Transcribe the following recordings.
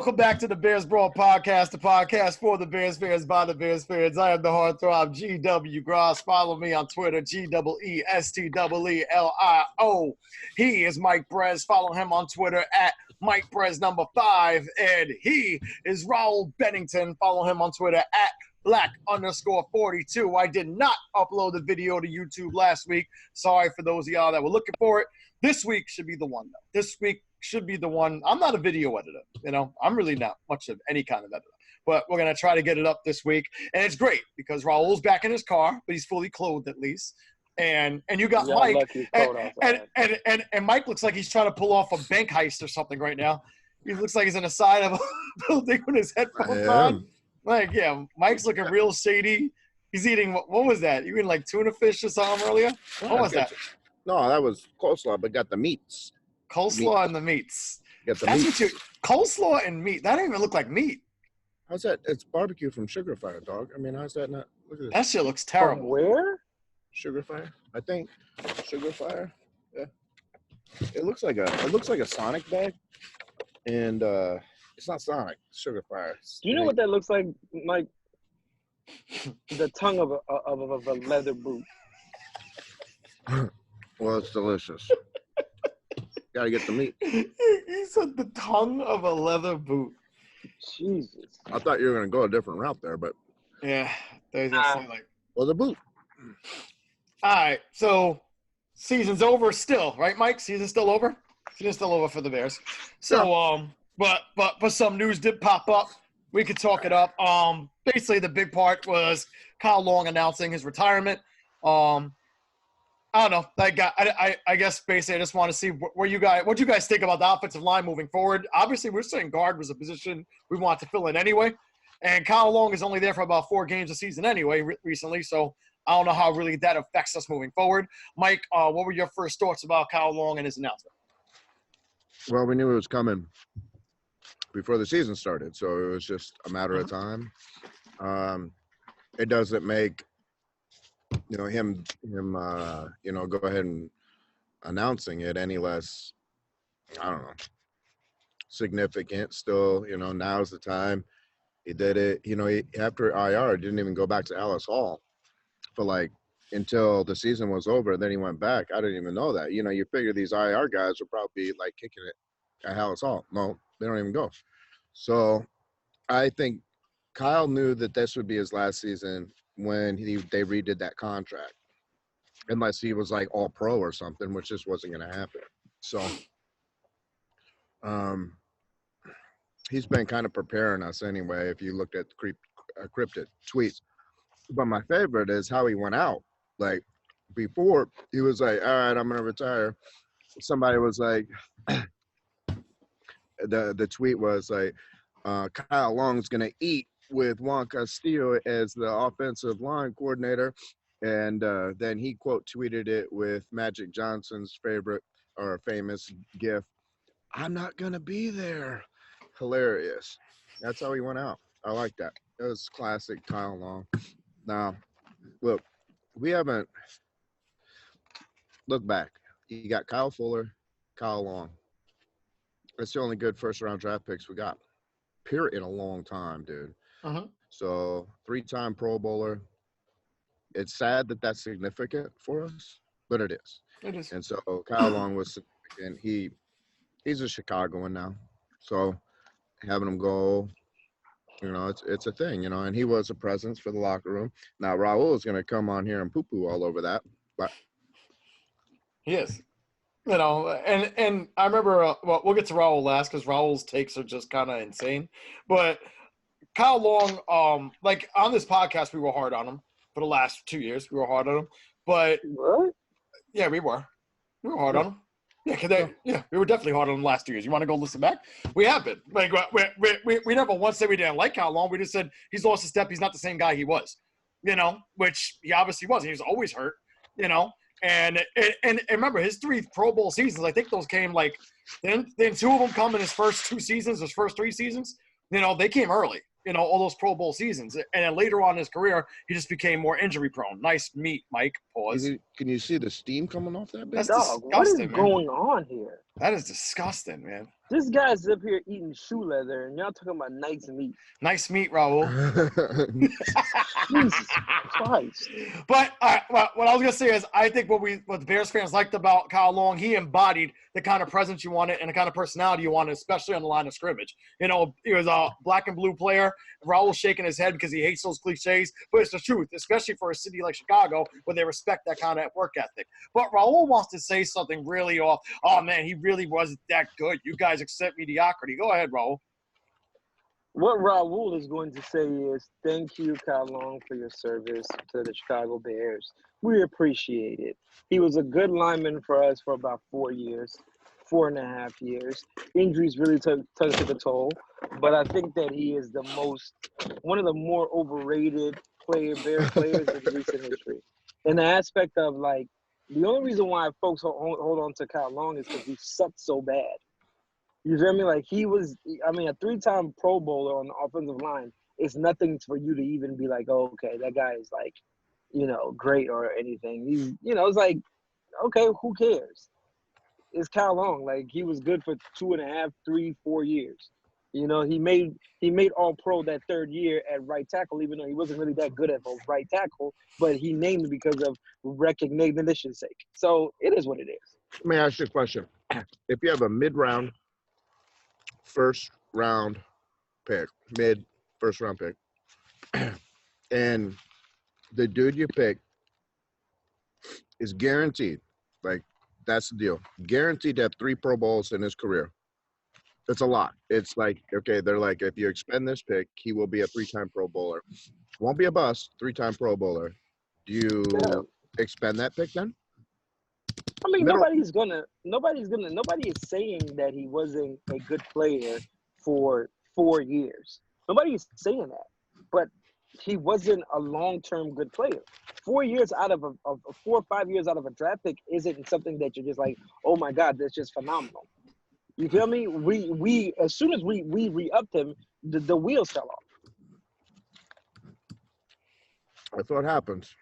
Welcome back to the Bears Brawl Podcast, the podcast for the Bears fans by the Bears fans. I am the heartthrob G.W. Gras. Follow me on Twitter, GEESTEELIO. He is Mike Brez. Follow him on Twitter at Mike Brez number 5. And he is Raul Bennington. Follow him on Twitter at Black_42. I did not upload the video to YouTube last week. Sorry for those of y'all that were looking for it. This week should be the one, though. This week should be the one. I'm not a video editor, I'm really not much of any kind of editor, but we're going to try to get it up this week. And it's great because Raul's back in his car, but he's fully clothed at least. And you got Mike, and Mike looks like he's trying to pull off a bank heist or something right now. He looks like he's in the side of a building with his headphones on. Like, yeah, Mike's looking real shady. He's eating, what was that? You eating like tuna fish or something earlier? What was that? No, that was coleslaw, but got the meats. Coleslaw and the meats. Get the meats. Coleslaw and meat. That don't even look like meat. How's that? It's barbecue from Sugar Fire, dog. I mean, how's that not? Look at this. That shit looks terrible. From where? Sugar Fire, I think. Sugar Fire. Yeah. It looks like a Sonic bag, and it's not Sonic. It's Sugar Fire. Do you know what that looks like, Mike? The tongue of a leather boot. Well, it's delicious. Got to get the meat. He said the tongue of a leather boot. Jesus. I thought you were going to go a different route there, but. Yeah. They just say like. Well, the boot. All right. So, season's over still, right, Mike? Season's still over? Season's still over for the Bears. So, but some news did pop up. We could talk it up. Basically, the big part was Kyle Long announcing his retirement. I don't know. I guess basically I just want to see what you guys think about the offensive line moving forward. Obviously, we're saying guard was a position we want to fill in anyway. And Kyle Long is only there for about 4 games a season anyway recently. So I don't know how really that affects us moving forward. Mike, what were your first thoughts about Kyle Long and his announcement? Well, we knew it was coming before the season started. So it was just a matter of time. It doesn't make him go ahead and announcing it any less, I don't know, significant. Still, now's the time. He did it. After IR, didn't even go back to Alice Hall for until the season was over. Then he went back. I didn't even know that. You figure these IR guys would probably be kicking it at Alice Hall. No, they don't even go. So I think Kyle knew that this would be his last season when they redid that contract, unless he was all pro or something, which just wasn't going to happen. So he's been kind of preparing us anyway, if you looked at cryptic tweets. But my favorite is how he went out. Before, he was like, all right, I'm going to retire. Somebody was like, the tweet was like, Kyle Long's going to eat with Juan Castillo as the offensive line coordinator. And then he quote tweeted it with Magic Johnson's favorite or famous gif, "I'm not going to be there." Hilarious. That's how he went out. I like that. It was classic Kyle Long. Now, look, we haven't – look back. You got Kyle Fuller, Kyle Long. That's the only good first-round draft picks we got, period, in a long time, dude. Uh-huh. So 3-time Pro Bowler. It's sad that that's significant for us, but it is. It is. And so Kyle Long was significant. He's a Chicagoan now. So having him go, it's a thing, and he was a presence for the locker room. Now Raul is going to come on here and poo-poo all over that, but he is. And I remember, we'll get to Raul last because Raul's takes are just kind of insane. But Kyle Long, on this podcast, we were hard on him for the last 2 years. We were hard on him. But, what? Yeah, we were. We were hard on him. Yeah, we were definitely hard on him the last 2 years. You want to go listen back? We have been. We never once said we didn't like Kyle Long. We just said he's lost a step. He's not the same guy he was, which he obviously wasn't. He was always hurt, And remember, his 3 Pro Bowl seasons, I think those came then 2 of them come in his first 2 seasons, his first 3 seasons. They came early. All those Pro Bowl seasons. And then later on in his career, he just became more injury prone. Nice meat, Mike. Pause. Can you see the steam coming off that bitch? That's Dog, disgusting, what is man. going on here? That is disgusting, man. This guy's up here eating shoe leather, and y'all talking about nice meat. Nice meat, Raul. Jesus Christ. But what I was gonna say is, I think what the Bears fans liked about Kyle Long, he embodied the kind of presence you wanted and the kind of personality you wanted, especially on the line of scrimmage. You know, he was a black and blue player. Raul's shaking his head because he hates those cliches, but it's the truth, especially for a city like Chicago where they respect that kind of work ethic. But Raul wants to say something really off. Oh man, he really wasn't that good. You guys accept mediocrity. Go ahead, Raul. What Raul is going to say is, thank you, Kyle Long, for your service to the Chicago Bears. We appreciate it. He was a good lineman for us for about 4 years, 4.5 years. Injuries really took a toll, but I think that he is one of the more overrated Bears players in recent history. In the aspect of, like, the only reason why folks hold on to Kyle Long is because he sucked so bad. You feel me? Like, he was, I mean, a 3-time Pro Bowler on the offensive line is nothing for you to even be like, oh, okay, that guy is, like, you know, great or anything. He's, you know, it's like, okay, who cares? It's Kyle Long. Like, he was good for 2.5, 3, 4 years. You know, he made All-Pro that third year at right tackle, even though he wasn't really that good at right tackle, but he named it because of recognition's sake. So it is what it is. Let me ask you a question. If you have a mid-round, first-round pick, first-round pick, and the dude you pick is guaranteed, like, that's the deal, guaranteed to have 3 Pro Bowls in his career. It's a lot. It's like, okay, they're like, if you expend this pick, he will be a 3-time Pro Bowler. Won't be a bust, 3-time Pro Bowler. Do you expend that pick then? I mean, nobody is saying that he wasn't a good player for 4 years. Nobody is saying that. But he wasn't a long-term good player. 4 years out of 4 or 5 years out of a draft pick isn't something that you're just like, oh my God, that's just phenomenal. You feel me? We as soon as we re-upped him, the wheels fell off. That's what happens.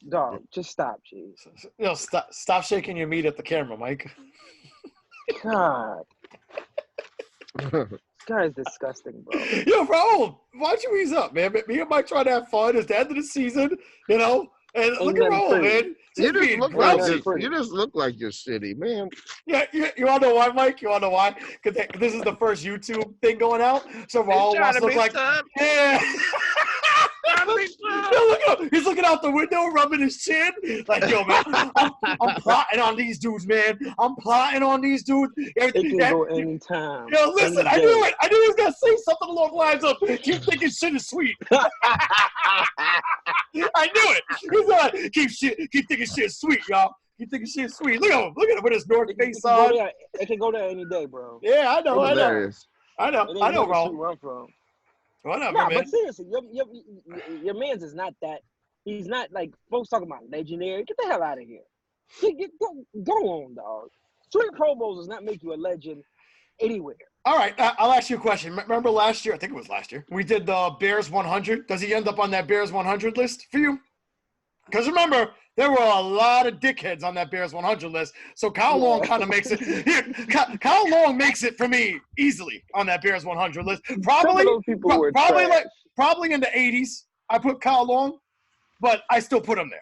Dog, just stop, jeez. You know, stop shaking your meat at the camera, Mike. God. This guy's disgusting, bro. Yo, Raul, why don't you ease up, man? Me and Mike trying to have fun. It's the end of the season, you know? And look at Raul, man. You just look like you're shitty, man. Yeah, you want to know why, Mike? You want to know why? Because this is the first YouTube thing going out. So Raul wants to look like, yeah. Yo, look at him. He's looking out the window, rubbing his chin. Like, yo, man, I'm plotting on these dudes, man. I'm plotting on these dudes. It can go anytime. Yo, listen, I knew it. I knew he was going to say something along the lines of, keep thinking shit is sweet. I knew it. He's like, keep thinking shit is sweet, y'all. Keep thinking shit is sweet. Look at him. Look at him with his North Face on. It can go there any day, bro. Yeah, I know, Raul. Whatever, man. But seriously, your man's is not that. He's not like folks talking about legendary. Get the hell out of here. Go on, dog. 3 Pro Bowls does not make you a legend anywhere. All right, I'll ask you a question. Remember last year? I think it was last year. We did the Bears 100. Does he end up on that Bears 100 list for you? Because remember, there were a lot of dickheads on that Bears 100 list. So Kyle Long kind of makes it. Here, Kyle Long makes it for me easily on that Bears 100 list. Probably in the 80s. I put Kyle Long, but I still put him there.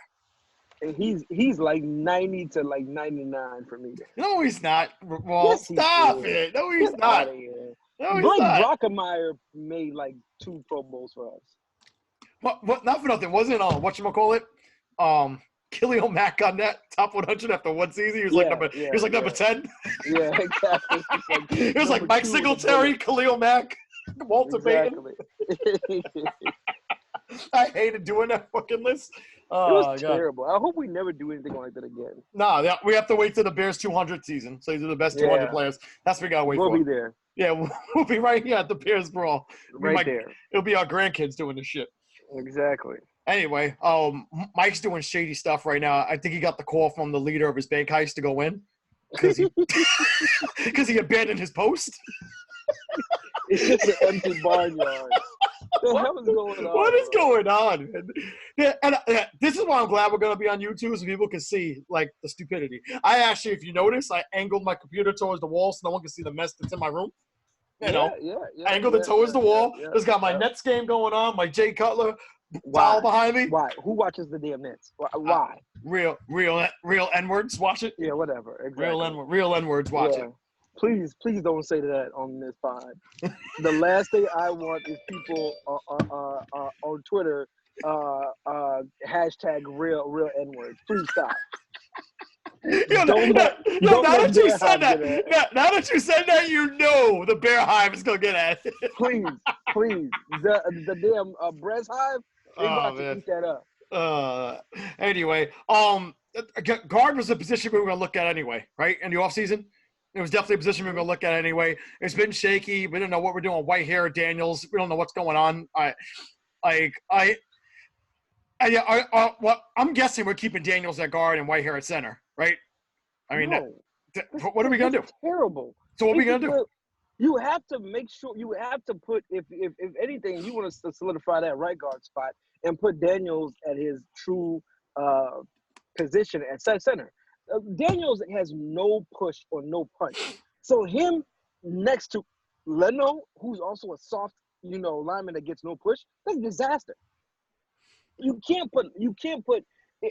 And he's like 90 to like 99 for me. No, he's not. Well, yes, stop it. No, he's not. No, he's Blake not. Brockemeyer made like 2 Pro Bowls for us. What? Not for nothing. Wasn't whatchamacallit? Khalil Mack on that top 100 after one season. He was like number 10. Yeah, exactly. It was like Mike Singletary, Khalil Mack, Walter Payton. I hated doing that fucking list. Oh, it was terrible. I hope we never do anything like that again. No, we have to wait till the Bears 200 season. So these are the best 200 players. That's what we got to wait for. We'll be there. Yeah, we'll be right here at the Bears Brawl. There. It'll be our grandkids doing this shit. Exactly. Anyway, Mike's doing shady stuff right now. I think he got the call from the leader of his bank heist to go in because he abandoned his post. It's just an empty barnyard. The hell is going on? What is bro? going on, man? Yeah, and this is why I'm glad we're going to be on YouTube so people can see, like, the stupidity. I actually, if you notice, I angled my computer towards the wall so no one can see the mess that's in my room. You know, I angled it towards the wall. Just got my Nets game going on, my Jay Cutler towel behind me. Why? Who watches the damn Nets? Why? Real N-words watch it. Yeah, whatever. Exactly. Real N-words watch it. Please don't say that on this pod. The last thing I want is people on Twitter hashtag real N-words. Please stop. Now that you said that, you know the Bear Hive is gonna get at it. Please, the damn Brez Hive, they about to eat that up. Anyway, guard was a position we were gonna look at anyway, right? In the offseason. It was definitely a position we were gonna look at anyway. It's been shaky. We don't know what we're doing. White hair, Daniels. We don't know what's going on. I'm guessing we're keeping Daniels at guard and White hair at center, right? I mean, what are we gonna do? Terrible. So what are we gonna do? You have to make sure you have to put if anything you want to solidify that right guard spot and put Daniels at his true position at center. Daniels has no push or no punch, so him next to Leno, who's also a soft lineman that gets no push, that's a disaster. You can't put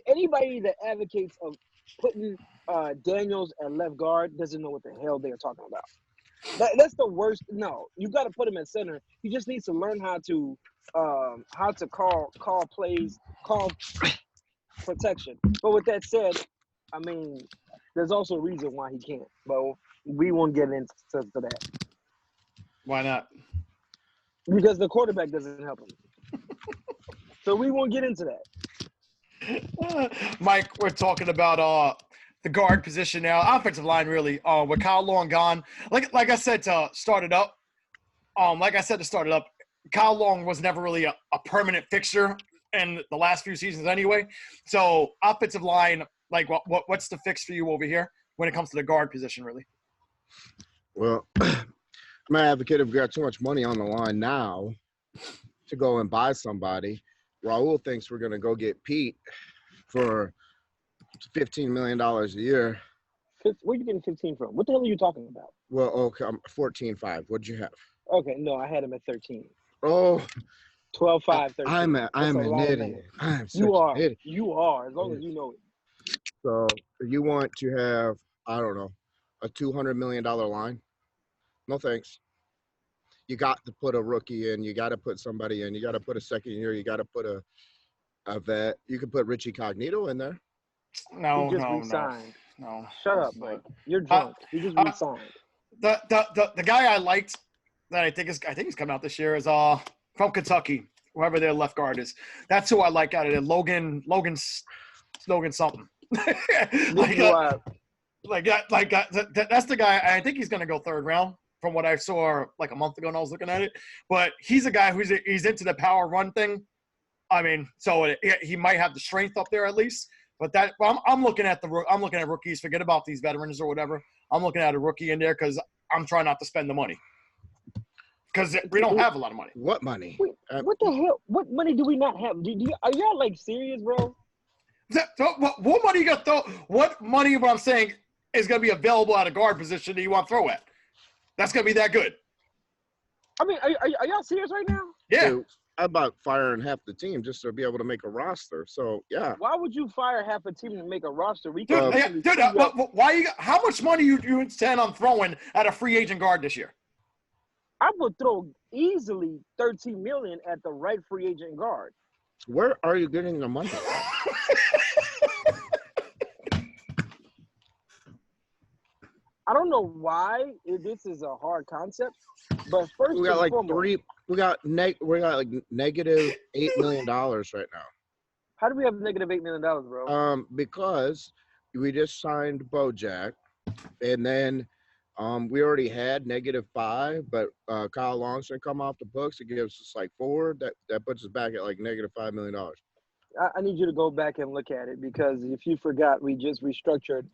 anybody that advocates of putting Daniels at left guard doesn't know what the hell they're talking about. That's the worst. No, you got to put him at center. He just needs to learn how to call plays, call protection. But with that said, I mean, there's also a reason why he can't. But we won't get into that. Why not? Because the quarterback doesn't help him. So we won't get into that. Mike, we're talking about the guard position now, offensive line really. With Kyle Long gone, like I said to start it up. Kyle Long was never really a permanent fixture in the last few seasons anyway. So offensive line, like what's the fix for you over here when it comes to the guard position, really? Well, I'm an advocate if we got too much money on the line now to go and buy somebody. Raul thinks we're going to go get Pete for $15 million a year. Where are you getting 15 from? What the hell are you talking about? Well, okay, I'm 14.5. What'd you have? Okay, no, I had him at 13. Oh, 12.5, 13. I'm an idiot. I'm such an idiot. You are, as long as you know it. So you want to have, I don't know, a $200 million line? No thanks. You got to put a rookie in. You got to put somebody in. You got to put a second year. You got to put a vet. You could put Richie Cognito in there. No. Shut up, Mike. You're drunk. You just re-signed. The guy I liked that I think he's coming out this year is from Kentucky, whoever their left guard is. That's who I like out of there. Logan something. That's the guy. I think he's going to go third round from what I saw like a month ago when I was looking at it. But he's a guy he's into the power run thing. I mean, so he might have the strength up there at least. But I'm looking at rookies. Forget about these veterans or whatever. I'm looking at a rookie in there because I'm trying not to spend the money. Because we don't have a lot of money. What money? What the hell? What money do we not have? Are y'all like serious, bro? What money you got to throw? What money? What I'm saying is going to be available at a guard position that you want to throw at? That's going to be that good. I mean, are y'all serious right now? Yeah. Dude, I'm about firing half the team just to be able to make a roster. So yeah. Why would you fire half a team to make a roster? How much money you intend on throwing at a free agent guard this year? I would throw easily $13 million at the right free agent guard. Where are you getting the money? I don't know why this is a hard concept, but first we got like foremost, we got like negative $8 million right now. How do we have negative $8 million, bro? Because we just signed Bojack, and then we already had -5, but Kyle Long's gonna come off the books. It gives us like 4. That puts us back at like negative $5 million. I need you to go back and look at it because if you forgot, we just restructured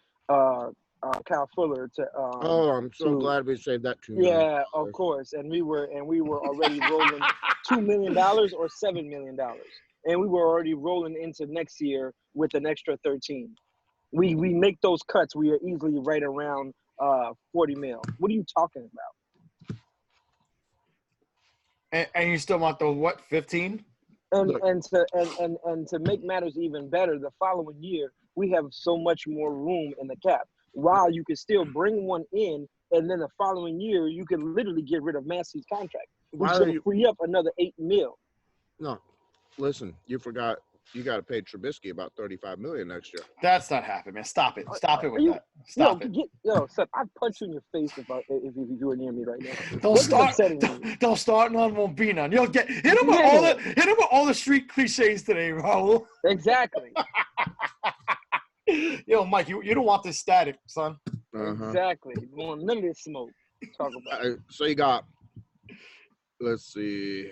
Cal Fuller to. I'm so glad we saved that $2 million. Yeah, of course, and we were already rolling $2 million or $7 million, and we were already rolling into next year with an extra 13. We make those cuts, we are easily right around 40 mil. What are you talking about? And you still want the what, 15? And to make matters even better, the following year we have so much more room in the cap. While you can still bring one in, and then the following year you can literally get rid of Massey's contract, which will free up another $8 million. No, listen, you forgot. You got to pay Trubisky about $35 million next year. That's not happening, man. Stop it. Stop it with that. Stop it. Son, I'd punch you in your face if you were near me right now. Don't start. None won't be none. You'll hit him with all the street cliches today, Raul. Exactly. Yo, Mike, you don't want this static, son. Uh-huh. Exactly. You want none of this smoke. Talk about it. So you got. Let's see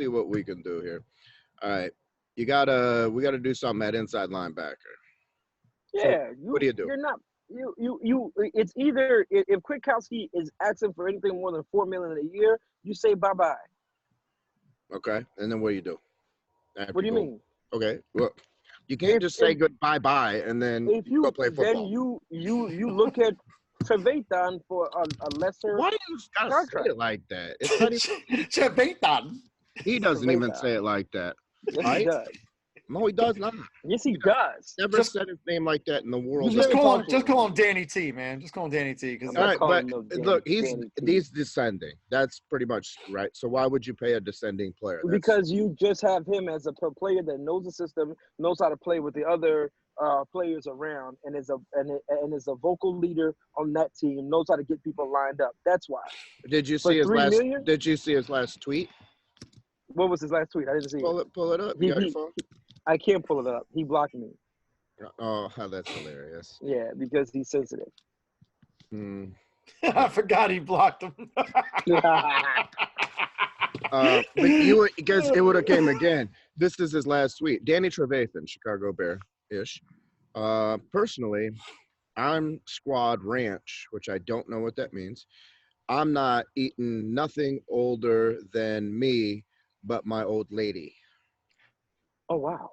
what we can do here. All right. We gotta do something at inside linebacker. Yeah. So what do you do? You're not. You. It's either if Kwiatkowski is asking for anything more than $4 million a year, you say bye. Okay, and then what do you do? What do you mean? Okay, look, you can't just say bye and then go play football. Then you look at Trevathan for a lesser. Why do you gotta contract. say it like that? It's not even, Trevathan. He doesn't even say it like that. Yes, right? he does. No, he does not. Yes, he does. Never said his name like that in the world. Just call him Danny T, man. Just call him Danny T. All right, but look, he's descending. That's pretty much right. So why would you pay a descending player? Because you just have him as a player that knows the system, knows how to play with the other players around, and is a vocal leader on that team. Knows how to get people lined up. That's why. Did you see his last tweet? What was his last tweet? I didn't see it. Pull it up. You got your phone? I can't pull it up. He blocked me. Oh, that's hilarious. Yeah, because he's sensitive. I forgot he blocked him. But because it would have came again. This is his last tweet. Danny Trevathan, Chicago Bear-ish. Personally, I'm squad ranch, which I don't know what that means. I'm not eating nothing older than me, but my old lady. Oh, wow.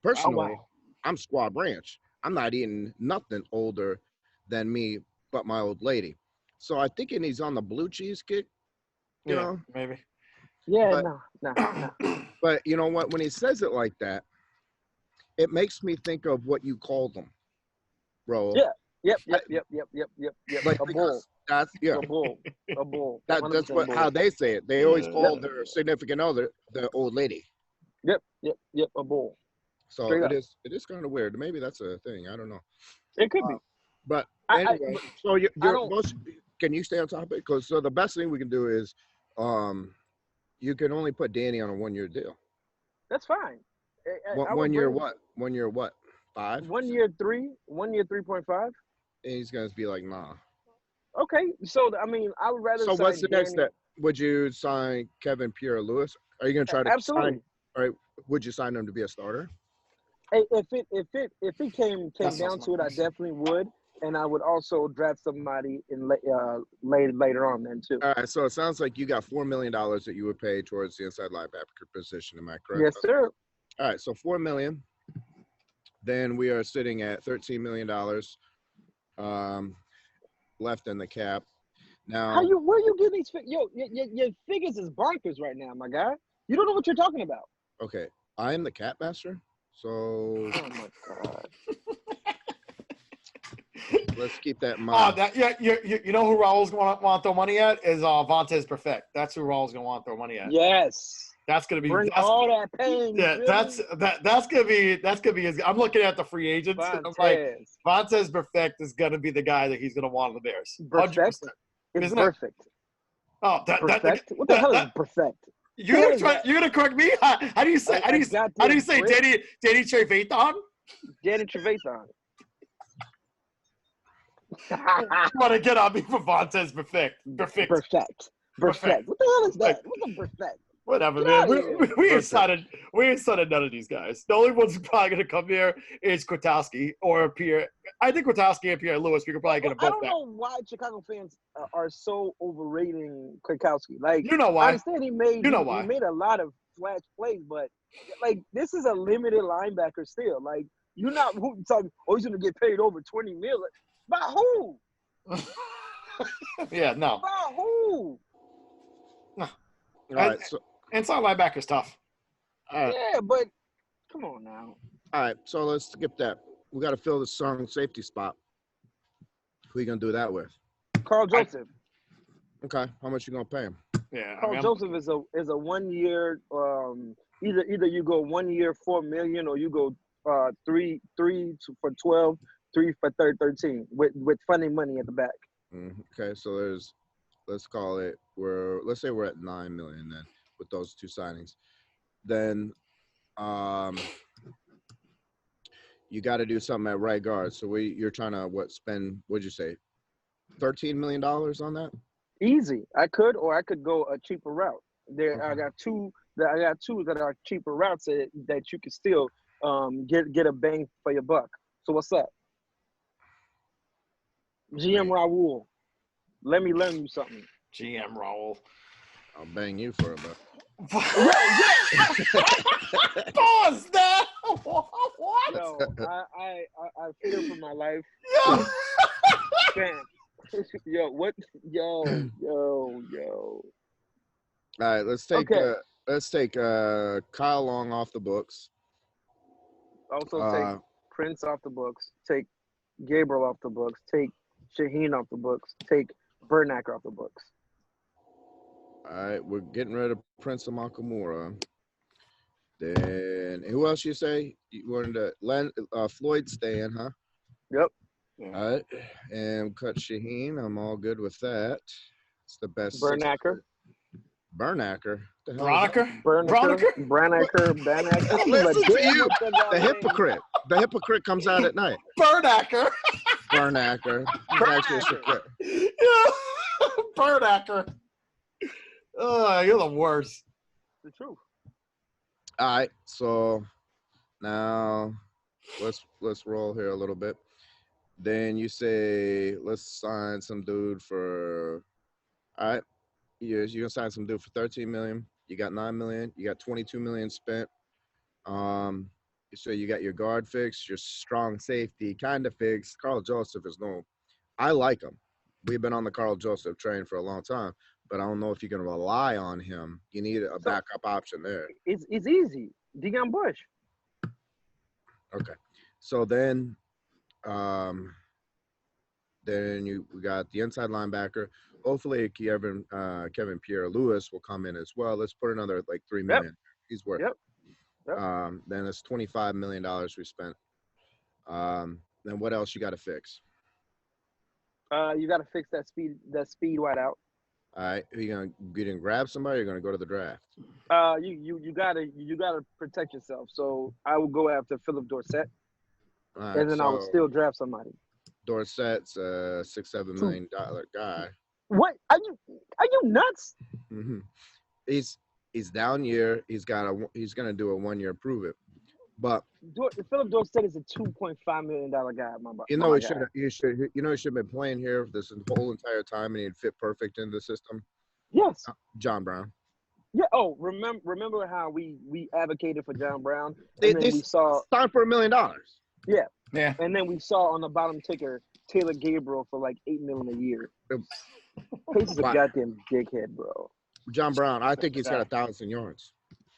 Personally, I'm squad ranch. I'm not eating nothing older than me, but my old lady. So I think he's on the blue cheese kick. You know? Maybe. Yeah, no. But you know what? When he says it like that, it makes me think of what you called him, bro. Yeah. Yep. Like, a bull. That's A bull. That's how they say it. They always call their significant other the old lady. Yep. A bull. So it is kind of weird. Maybe that's a thing. I don't know. It could be. But anyway, so can you stay on topic? Because the best thing we can do is, you can only put Danny on a 1-year deal. That's fine. 1 year what? 1 year what? 5? 1 year 3. 1 year 3.5. And he's gonna be like, nah. Okay, so I mean, I would rather. So what's the next step? Would you sign Kevin Pierre-Louis? Are you gonna try to absolutely? All right. Would you sign him to be a starter? Hey, if it came down to it, I definitely would, and I would also draft somebody in later on then too. All right. So it sounds like you got $4 million that you would pay towards the inside linebacker position. Am I correct? Yes, sir. All right. So $4 million. Then we are sitting at $13 million left in the cap. Now, where you getting these figures? Yo, your figures is bonkers right now, my guy. You don't know what you're talking about. Okay, I am the cap master, so oh my god. Let's keep that in mind. You know who Raul's going to want to throw money at is Vontaze Perfect. That's who Raul's going to want to throw money at. Yes. That's going to be all that pain. Yeah, really? that's going to be his. I'm looking at the free agents. I'm like, Vontaze Perfect is going to be the guy that he's going to want on the Bears. Perfect. It's perfect. Perfect. What the hell is perfect? You're gonna correct me? How do you say? How do you say? Danny Trevathan? Danny Trevathan. You want to get on me for Vontaze Perfect? Perfect. What the hell is that? What's a perfect? Whatever, Get man. out of here. We ain't signing none of these guys. The only ones probably going to come here is Kwiatkowski or Pierre. I think Kwiatkowski and Pierre Lewis, we could probably get them both I don't back. know why Chicago fans are so overrating Kwiatkowski. Like, You know why. I understand he made a lot of flash plays, but like this is a limited linebacker still. Like, you're not talking, he's going to get paid over $20 million. By who? Yeah, no. By who? No. All right, so Inside linebacker's tough. all right, Yeah, but come on now. all right. So let's skip that. We got to fill the strong safety spot. Who you gonna do that with? Carl Joseph. Okay, how much you gonna pay him? Yeah, Carl Joseph is a 1 year. Either you go 1 year $4 million, or you go three for 12, 3 for 13 with funding money at the back. Okay, so let's call it let's say we're at $9 million then with those two signings. Then you got to do something at right guard. So you're trying to spend, what'd you say, $13 million on that? Easy. I could go a cheaper route. Okay. I got two that are cheaper routes that you can still get a bang for your buck. So what's up? GM Raul, let me learn you something. GM Raul. I'll bang you for a buck. Pause now. What? No, I fear for my life. Yo. Fam. Yo, what? Yo. All right, let's take Kyle Long off the books. Also take Prince off the books. Take Gabriel off the books. Take Shaheen off the books. Take Bernacker off the books. All right, we're getting rid of Prince Amakamura. Then who else you say? You wanted to Floyd staying, huh? Yep. All right, and cut Shaheen. I'm all good with that. It's the best. Bernacker. Bernacker. Bernacker. Listen to you. The hypocrite. The hypocrite comes out at night. Bernacker. He's actually a hypocrite. Yeah. Bernacker. Oh, you're the worst. The truth. All right, so now let's roll here a little bit. Then you say let's sign some dude for. All right, you're gonna sign some dude for $13 million. You got $9 million. You got $22 million spent. So you got your guard fixed, your strong safety kind of fixed. Carl Joseph is I like him. We've been on the Carl Joseph train for a long time, but I don't know if you can rely on him. You need a backup option there. It's easy. Deion Bush. Okay. So then we got the inside linebacker. Hopefully Kevin Pierre Lewis will come in as well. Let's put another like $3 million. Yep. He's worth it. Yep. Then it's $25 million we spent. Then what else you got to fix? You got to fix that speed wide out. All right, are you gonna grab somebody? Or you're gonna go to the draft. You gotta protect yourself. So I will go after Philip Dorsett, right, and then I will still draft somebody. Dorsett's a $6-7 million guy. What are you nuts? Mm-hmm. He's down year. He's gonna do a 1 year prove it. But Philip Dorsett is a $2.5 million guy. He should have been playing here this whole entire time, and he'd fit perfect into the system. Yes. John Brown. Yeah. Oh, remember how we advocated for John Brown, and then we saw signed for $1 million. Yeah. Yeah. And then we saw on the bottom ticker Taylor Gabriel for like $8 million a year. Pace is a goddamn dickhead, bro. John Brown, I think he's got 1,000 yards.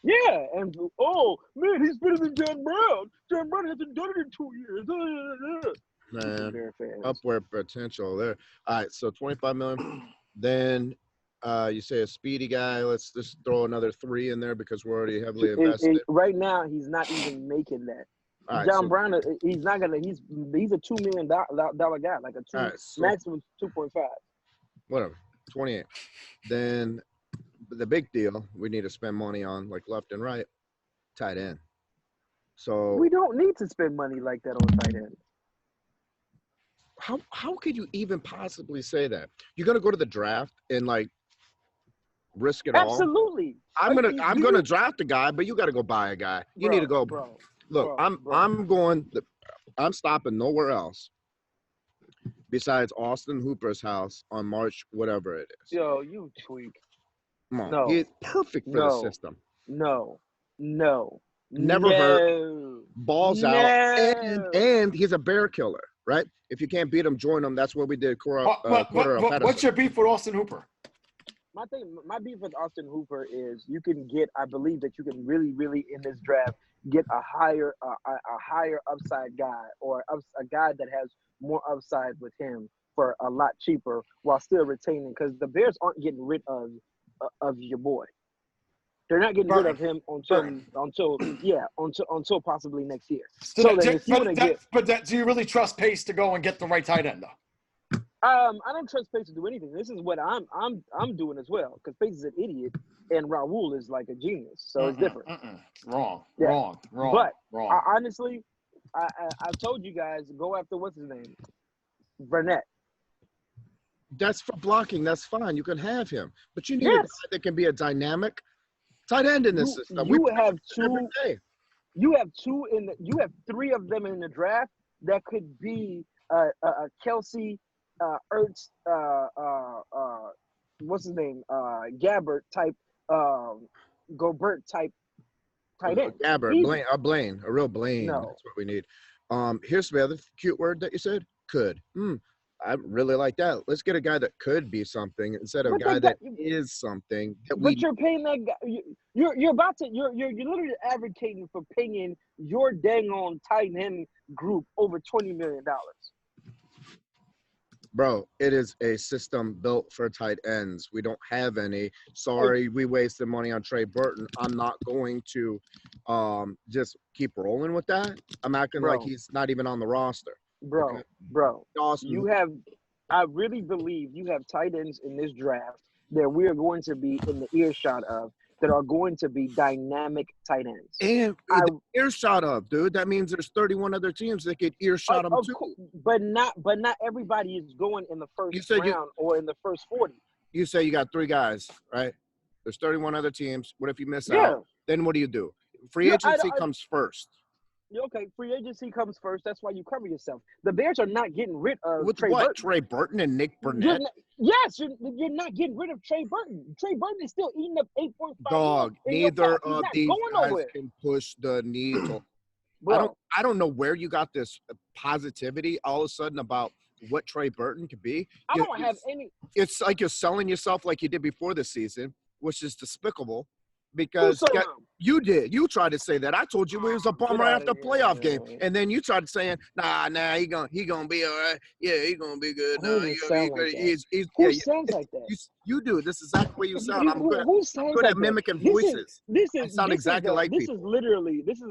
Yeah, and man, he's better than John Brown. John Brown hasn't done it in 2 years. Man, upward potential there. All right, so $25 million. Then you say a speedy guy. Let's just throw another 3 in there because we're already heavily invested. Right now, he's not even making that. Right, John Brown, he's not gonna. He's a $2 million guy, like maximum 2.5. Whatever, 28. Then the big deal we need to spend money on, like left and right, tight end. So we don't need to spend money like that on tight end. How could you even possibly say that? You're gonna go to the draft and like risk it all. Absolutely. I'm gonna draft a guy, but you got to go buy a guy. You need to go. Look, I'm stopping nowhere else besides Austin Hooper's house on March whatever it is. Yo, you tweak. Come on, No. he's perfect for the system. No. Never hurt. Balls out, and he's a bear killer, right? If you can't beat him, join him. That's what we did. What's your beef with Austin Hooper? My beef with Austin Hooper is I believe that you can really, really in this draft get a higher upside guy or a guy that has more upside with him for a lot cheaper while still retaining, because the Bears aren't getting rid of your boy. They're not getting rid of him until possibly next year. Do you really trust Pace to go and get the right tight end though? I don't trust Pace to do anything. This is what I'm doing as well, because Pace is an idiot and Raul is like a genius, so it's different. Wrong. But honestly, I told you guys, go after what's his name, Burnett. That's for blocking. That's fine. You can have him, but you need a guy that can be a dynamic tight end in this system. You have three of them in the draft that could be a Kelsey, Ertz, what's his name, Gabbert type, Gobert type tight end. Gabbert, a real Blaine. No. That's what we need. Here's the other cute word that you said. Could. I really like that. Let's get a guy that could be something instead of a guy that is something. You're paying that guy. You're literally advocating for paying your dang on tight end group over $20 million. Bro, it is a system built for tight ends. We don't have any. Sorry, we wasted money on Trey Burton. I'm not going to just keep rolling with that. I'm acting like he's not even on the roster. Bro, awesome. I really believe you have tight ends in this draft that we are going to be in the earshot of that are going to be dynamic tight ends. And earshot of, dude, that means there's 31 other teams that get earshot them too. But not everybody is going in the first round or in the first 40. You say you got 3 guys, right? There's 31 other teams. What if you miss out? Then what do? Free agency comes first. Okay, free agency comes first. That's why you cover yourself. The Bears are not getting rid of Trey Burton. Trey Burton and Nick Burnett? You're not getting rid of Trey Burton. Trey Burton is still eating up 8.5. Dog, neither of these guys can push the needle. I don't know where you got this positivity all of a sudden about what Trey Burton could be. I don't have any. It's like you're selling yourself like you did before the season, which is despicable. Because you did. You tried to say that. I told you it was a bum right after playoff game. And then you tried saying, nah, he gonna be all right. Yeah, he gonna be good. Who sounds like that? You do. This is exactly the way you sound. I'm good at mimicking voices. I sound exactly like people.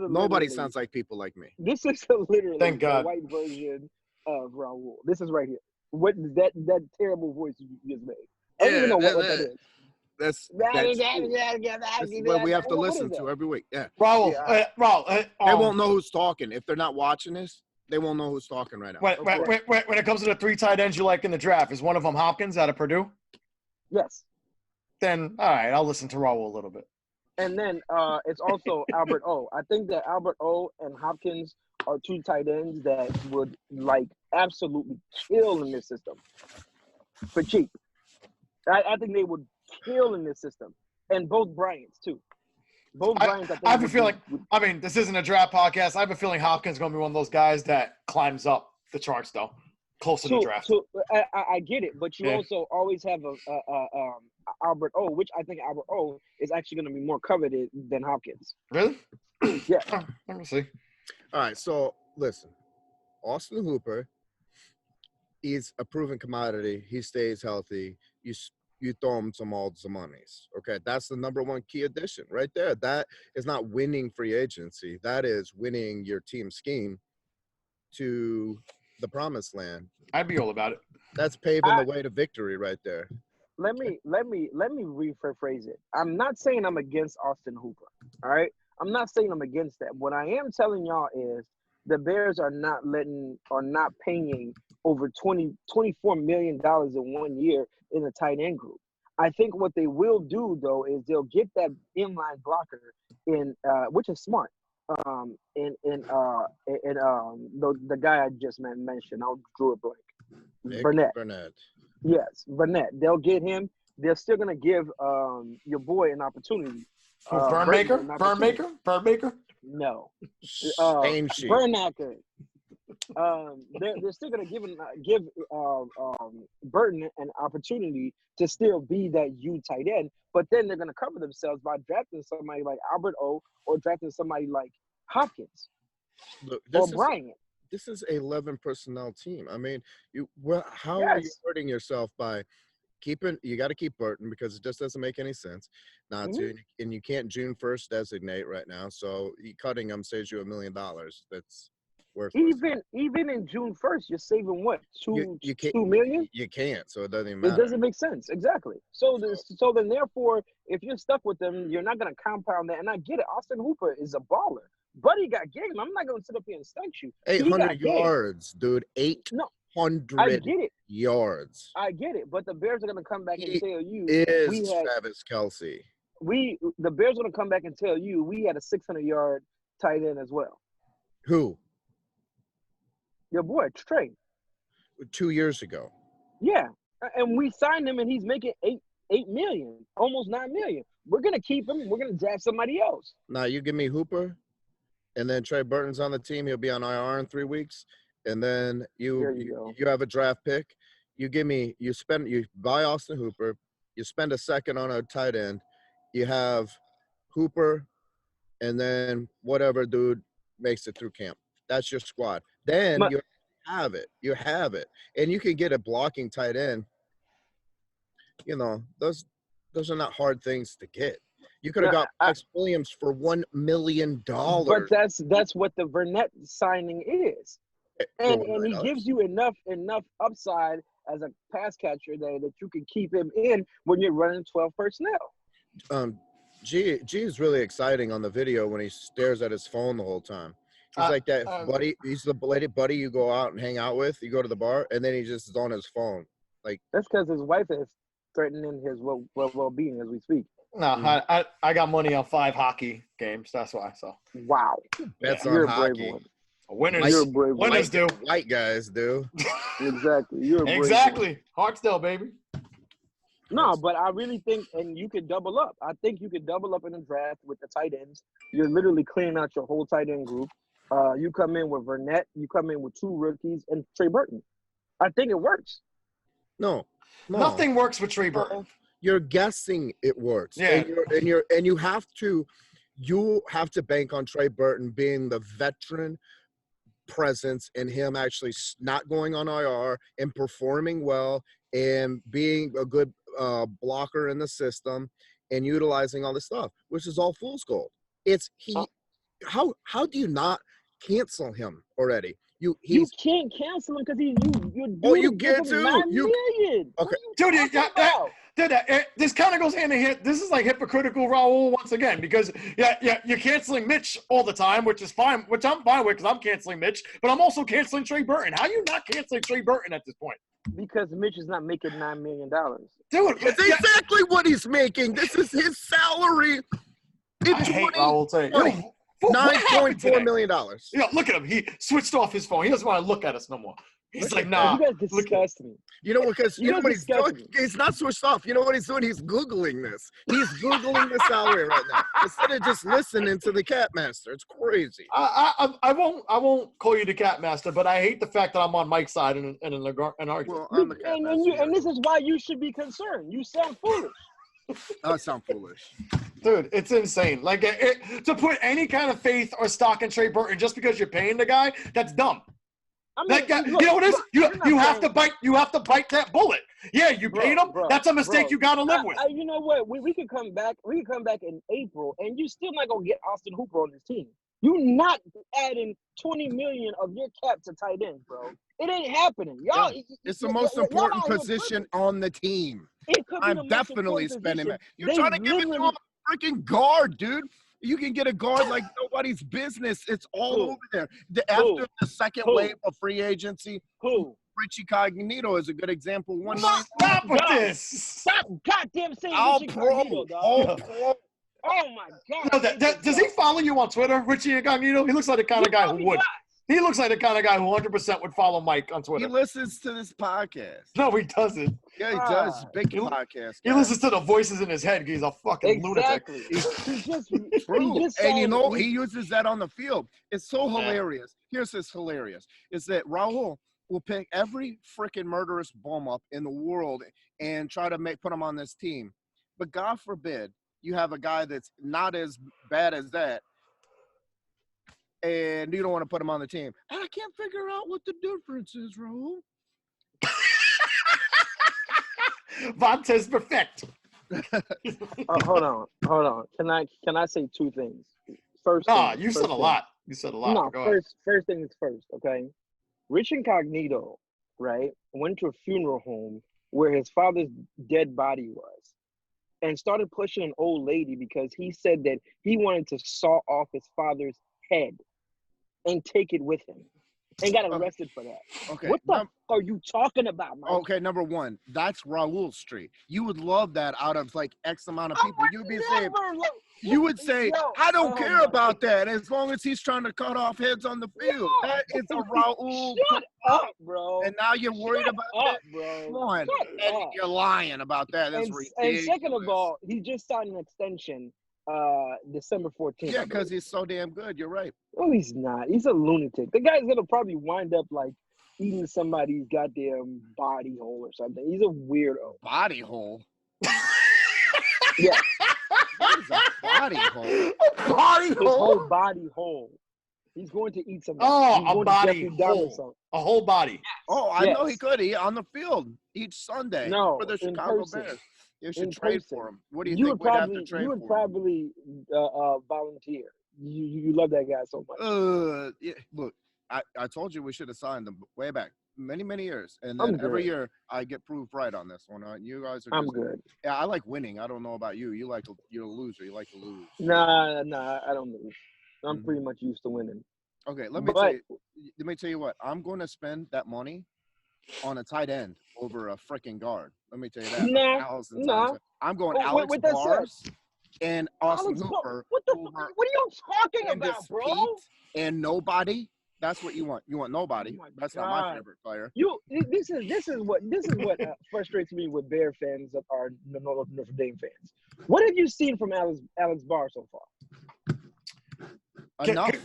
Nobody sounds like people like me. This is literally the white version of Raul. This is right here. What that terrible voice you just made. I don't even know what that is. That's what we have to listen to every week. Yeah. Raul, they won't know who's talking. If they're not watching this, they won't know who's talking right now. When it comes to the 3 tight ends you like in the draft, is one of them Hopkins out of Purdue? Yes. Then, all right, I'll listen to Raul a little bit. And then it's also Albert O. I think that Albert O and Hopkins are 2 tight ends that would, absolutely kill in this system for cheap. I think they would kill in this system, and both Bryants too. I have a feeling. I mean, this isn't a draft podcast. I have a feeling Hopkins is going to be one of those guys that climbs up the charts, though, close to the draft. So I get it, but you also always have a Albert O, which I think Albert O is actually going to be more coveted than Hopkins. Really? Yeah. Let me see. All right. So listen, Austin Hooper. He's a proven commodity. He stays healthy. You throw him some odds and monies. Okay, that's the number 1 key addition right there. That is not winning free agency. That is winning your team scheme to the promised land. I'd be all about it. That's paving the way to victory right there. Let me rephrase it. I'm not saying I'm against Austin Hooper. All right, I'm not saying I'm against that. What I am telling y'all is the Bears are not paying over $24 million in 1 year in the tight end group. I think what they will do though is they'll get that inline blocker in, which is smart. The guy I just mentioned, I drew a blank. Burnett. Yes, Burnett. They'll get him. They're still gonna give your boy an opportunity. Burnmaker? No. Same sheet. Burnacker. They're still gonna give Burton an opportunity to still be that tight end, but then they're gonna cover themselves by drafting somebody like Albert O or drafting somebody like Hopkins or Bryant. This is a 11 personnel team. I mean, how are you hurting yourself by keeping? You got to keep Burton because it just doesn't make any sense not to, and you can't June 1st designate right now. So cutting him saves you $1 million. That's worthless. Even in June 1st, you're saving what? $2 million? You can't, so it doesn't even matter. It doesn't make sense. Exactly. So then therefore, if you're stuck with them, you're not going to compound that. And I get it. Austin Hooper is a baller. Buddy got game. I'm not going to sit up here and stunt you. 800 yards, dude. 800 yards. I get it. But the Bears are going to come back and tell you. Travis Kelce. The Bears are going to come back and tell you we had a 600-yard tight end as well. Who? Your boy, Trey. 2 years ago. Yeah. And we signed him, and he's making $8 million, almost $9 million. We're going to keep him. We're going to draft somebody else. Now, you give me Hooper, and then Trey Burton's on the team. He'll be on IR in 3 weeks. And then you have a draft pick. You buy Austin Hooper. You spend a second on a tight end. You have Hooper, and then whatever dude makes it through camp. That's your squad. Then you have it. You have it. And you can get a blocking tight end. You know, those are not hard things to get. You could have got Max Williams for $1 million. But that's what the Burnett signing is. And he gives you enough upside as a pass catcher that you can keep him in when you're running 12 personnel. G is really exciting on the video when he stares at his phone the whole time. He's like that buddy. He's the buddy you go out and hang out with. You go to the bar, and then he just is on his phone. Like that's because his wife is threatening his well-being as we speak. No, I got money on 5 hockey games. That's why. So wow, that's on you're hockey. A brave one. Winners do. White guys do. Exactly. You're a brave exactly. Hartsdale, baby. No, but I really think, and you could double up. I think you could double up in the draft with the tight ends. You're literally cleaning out your whole tight end group. You come in with Burnett. You come in with 2 rookies and Trey Burton. I think it works. No. Nothing works with Trey Burton. You're guessing it works. Yeah. And you have to bank on Trey Burton being the veteran presence and him actually not going on IR and performing well and being a good blocker in the system and utilizing all this stuff, which is all fool's gold. How do you not cancel him already? You can't cancel him because you get to. Okay, dude, this kind of goes hand in hand. This is like hypocritical, Raul, once again, because you're canceling Mitch all the time, which is fine, which I'm fine with because I'm canceling Mitch, but I'm also canceling Trey Burton. How are you not canceling Trey Burton at this point? Because Mitch is not making $9 million. Dude, it's exactly what he's making. This is his salary. I hate Raul saying $9.4 million. Yeah, look at him. He switched off his phone. He doesn't want to look at us no more. He's like, nah. You guys disgust me. You know what? Because you know what he's doing? He's not switched off. You know what he's doing? He's Googling this. He's Googling the salary right now instead of just listening to the Cat Master. It's crazy. I won't call you the Cat Master, but I hate the fact that I'm on Mike's side in an argument. Well, I'm the Cat Master. And this is why you should be concerned. You sound foolish. I sound foolish. Dude, it's insane. Like, to put any kind of faith or stock in Trey Burton just because you're paying the guy, that's dumb. I mean, you know what it is? You have to bite. You have to bite that bullet. Yeah, you paid him. That's a mistake you got to live with. You know what? We can come back. We can come back in April, and you're still not gonna get Austin Hooper on this team. You're not adding $20 million of your cap to tight end, bro. It ain't happening, y'all. It's the most important position on the team. I'm definitely spending it. You're trying to give it to a freaking guard, dude. You can get a guard like nobody's business. It's all over there. After the second wave of free agency, Richie Cognito is a good example. Stop with this. Stop goddamn saying All Richie pro. Cognito, dog. All pro. Oh my God. Does he follow you on Twitter, Richie Incognito? He looks like the kind of guy who would. does. He looks like the kind of guy who 100% would follow Mike on He Twitter. listens to this podcast. No, he doesn't. Yeah, he does. Big podcast. He listens to the voices in his head. He's a fucking Exactly. lunatic. True. And you know, he uses that on the field. It's so hilarious. Here's this hilarious. Is that Raul will pick every freaking murderous bum up in the world and try to put him on this team. But God forbid you have a guy that's not as bad as that, and you don't want to put him on the team. And I can't figure out what the difference is, Raul. Vontaze perfect. Hold on. Can I say two things? First, You said a lot. No, Go first thing is first. Okay, Rich Incognito, right, went to a funeral home where his father's dead body was, and started pushing an old lady because he said that he wanted to saw off his father's head and take it with him, and got arrested for that. Okay. What the fuck are you talking about, Mike? Okay, number one, that's Raul Street. You would love that out of like X amount of people. You'd be saying, you would say, I don't care about that as long as he's trying to cut off heads on the field. That is a Raul. Shut up, bro. And now you're worried about that? Bro. Come on. Shut up. You're lying about that. That's ridiculous. And second of all, he just signed an extension December 14th. Yeah, because he's so damn good. You're right. Oh, he's not. He's a lunatic. The guy's gonna probably wind up like eating somebody's goddamn body hole or something. He's a weirdo. Body hole? Yeah. What is a body hole? A body His hole? whole body hole. He's going to eat somebody. Oh, a body hole. A whole body. Oh, I know he could. He on the field each Sunday for the in Chicago person. Bears. You should trade for him. What do you think would we'd have to trade for him? You would probably volunteer. You love that guy so much. Yeah, look, I told you we should have signed him way back, many years, and then every year I get proved right on this one. You guys are. I'm good. Yeah, I like winning. I don't know about you. You're a loser. You like to lose. Nah, I don't lose. I'm pretty much used to winning. Okay, let me tell you what. I'm going to spend that money on a tight end over a freaking guard. Let me tell you that. Nah. I'm going Alex Bars and Austin Hooper. What are you talking about, bro? And nobody. That's what you want. You want nobody. That's not my favorite player. This is what frustrates me with Bear fans that are Notre Dame fans. What have you seen from Alex Barr so far? Enough.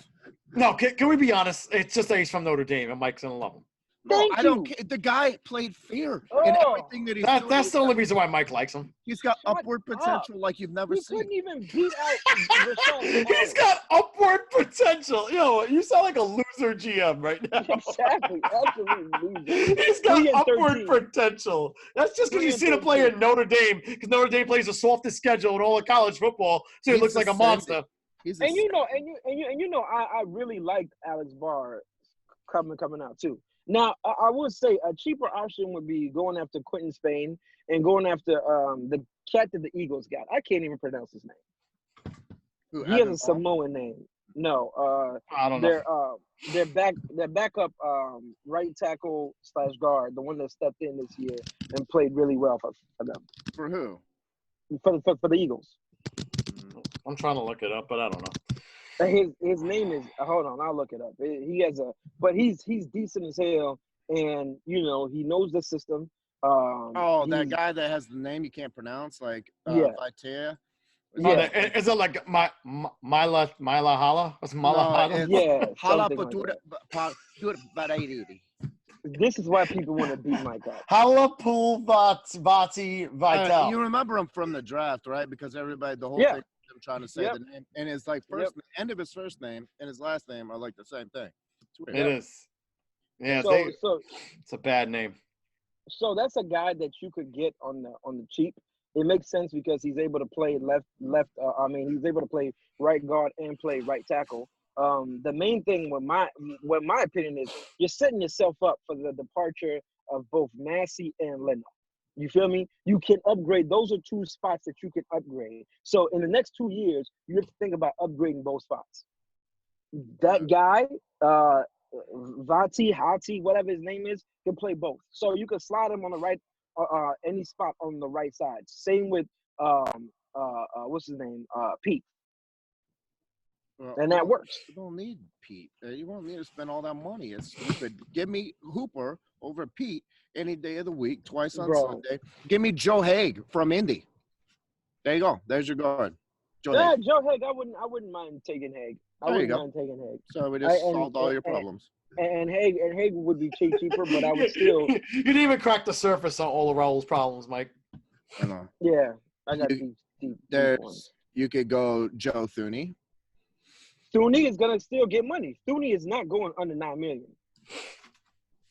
Can we be honest? It's just that he's from Notre Dame and Mike's gonna love him. No, I don't care. The guy played fair in everything that he's doing. That's the only reason why Mike likes him. He's got upward potential like you've never seen. He couldn't even beat out Rashawn. He's got upward potential. Yo, you sound like a loser GM right now. Exactly. Absolutely loser. He's got upward potential. That's just because you've seen him play in Notre Dame, because Notre Dame plays the softest schedule in all of college football, so he looks like a monster. I really liked Alex Barr coming out too. Now, I would say a cheaper option would be going after Quentin Spain and going after the cat that the Eagles got. I can't even pronounce his name. He has a Samoan name. No, I don't know. Their backup right tackle / guard, the one that stepped in this year and played really well for them. For who? For the Eagles. I'm trying to look it up, but I don't know. His name is hold on, I'll look it up. But he's decent as hell, and he knows the system. That guy that has the name you can't pronounce, like Vitea. Yeah. Is it like Mila Hala? What's Mila Hala? Yeah. Hala This is why people want to beat Mike up. Hala Vati Vital. You remember him from the draft, right? Because everybody, the whole thing. I'm trying to say the name, and his end of his first name and his last name are like the same thing. It is. Yeah, so it's a bad name. So that's a guy that you could get on the cheap. It makes sense because he's able to play he's able to play right guard and play right tackle. The main thing with my opinion is you're setting yourself up for the departure of both Massey and Leno. You feel me? You can upgrade. Those are two spots that you can upgrade. So in the next 2 years, you have to think about upgrading both spots. That guy Hati, whatever his name is, can play both. So you can slide him on the right, any spot on the right side. Same with what's his name, Pete, and that works. You don't need Pete. You won't need to spend all that money. It's stupid. Give me Hooper over Pete any day of the week, twice on Sunday. Give me Joe Haig from Indy. There you go. There's your guard. Joe Haig. I wouldn't mind taking Haig. I wouldn't mind taking Haig. So we just solved all your problems. And Haig would be cheaper, but I would still. You didn't even crack the surface on all of Raul's problems, Mike. I know. Yeah, I got deep ones. You could go Joe Thuney. Thuney is gonna still get money. Thuney is not going under $9 million.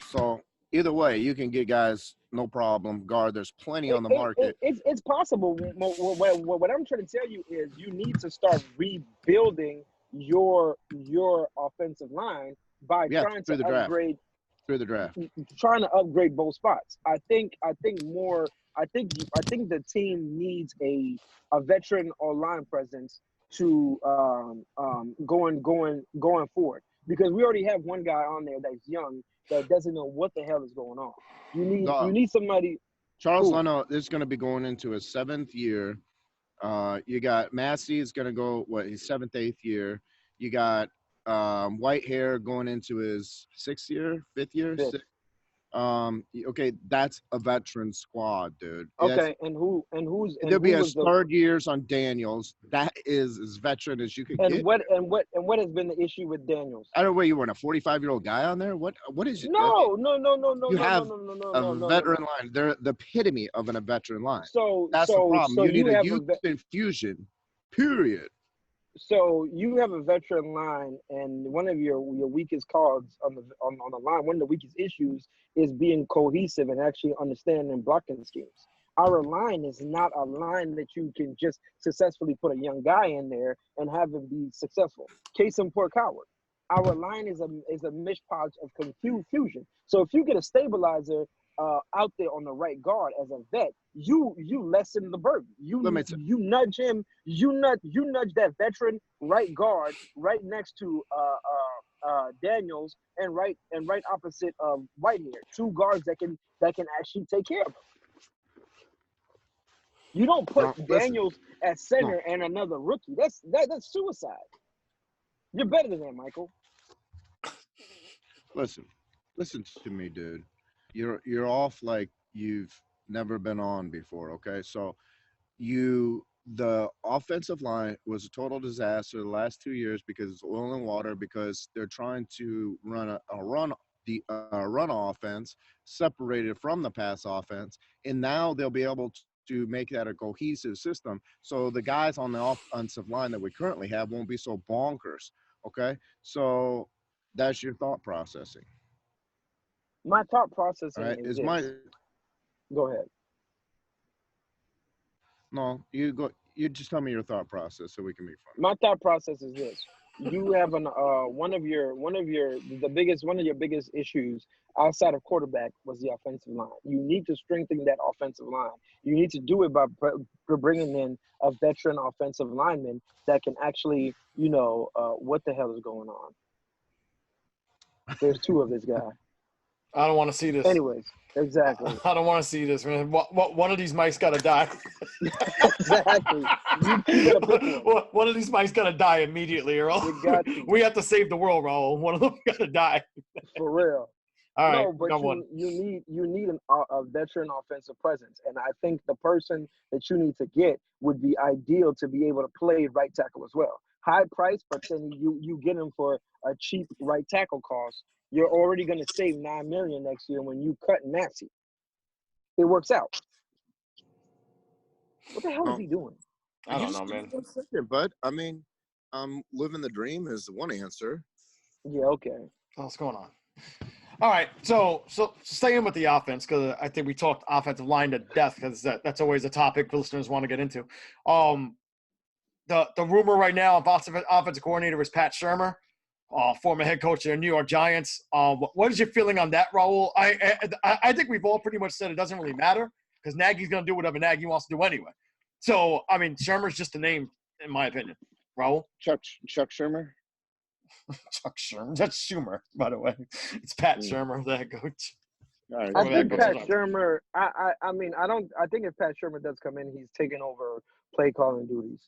So either way, you can get guys no problem. Guard, there's plenty on the market. It's possible. What I'm trying to tell you is you need to start rebuilding your offensive line by trying to upgrade through the draft. Trying to upgrade both spots. I think the team needs a veteran or line presence to going forward, because we already have one guy on there that's young that doesn't know what the hell is going on. You need somebody. Charles Leno is going to be going into his 7th year. You got Massey is going to go his 7th, 8th year. You got Whitehair going into his 6th year, 5th year. Okay, that's a veteran squad, dude. Okay, there'll be a third years on Daniels. That is as veteran as you can get. What has been the issue with Daniels? I don't know where you were, a 45-year-old guy on there. What is it? No. You have a veteran line. They're the epitome of a veteran line. So that's the problem. So you need a youth infusion. Period. So you have a veteran line, and one of your weakest cards on the line, one of the weakest issues is being cohesive and actually understanding blocking schemes. Our line is not a line that you can just successfully put a young guy in there and have him be successful. Case in point, Coward. Our line is a mishpoch of confusion. So if you get a stabilizer out there on the right guard as a vet, you lessen the burden. You nudge him. You nudge that veteran right guard right next to Daniels and right opposite of Whitehair. 2 guards that can actually take care of him. You don't put Daniels at center and another rookie. That's suicide. You're better than that, Michael. Listen to me, dude. You're off like you've never been on before, okay? So the offensive line was a total disaster the last 2 years because it's oil and water, because they're trying to run a run offense separated from the pass offense, and now they'll be able to make that a cohesive system. So the guys on the offensive line that we currently have won't be so bonkers, okay? So that's your thought processing. My thought processing is Go ahead. No, you go. You just tell me your thought process so we can make fun. My thought process is this: you have one of your biggest issues outside of quarterback was the offensive line. You need to strengthen that offensive line. You need to do it by bringing in a veteran offensive lineman that can actually, what the hell is going on? There's 2 of this guy. I don't want to see this. Anyways, exactly. I don't want to see this, man. One of these mics got to die. Exactly. One of these mics got to die immediately, or else we have to save the world, Raul. One of them got to die. For real. All right. No, but you need a veteran offensive presence, and I think the person that you need to get would be ideal to be able to play right tackle as well. High price, but then you get him for a cheap right tackle cost. You're already going to save $9 million next year when you cut Massey. It works out. What the hell is he doing? I don't know, man. But I mean, living the dream is one answer. Yeah. Okay. What's going on? All right. So staying with the offense, because I think we talked offensive line to death, because that's always a topic listeners want to get into. The rumor right now of offensive coordinator is Pat Shurmur. Former head coach of the New York Giants. What is your feeling on that, Raul? I think we've all pretty much said it doesn't really matter because Nagy's going to do whatever Nagy wants to do anyway. So, I mean, Shurmur's just a name, in my opinion. Raul? Chuck Shurmur? Chuck Shurmur. That's Shurmur, by the way. It's Pat Shurmur, that coach. All right, I go think ahead. Pat Shurmur. I mean, I think if Pat Shurmur does come in, he's taking over play calling duties.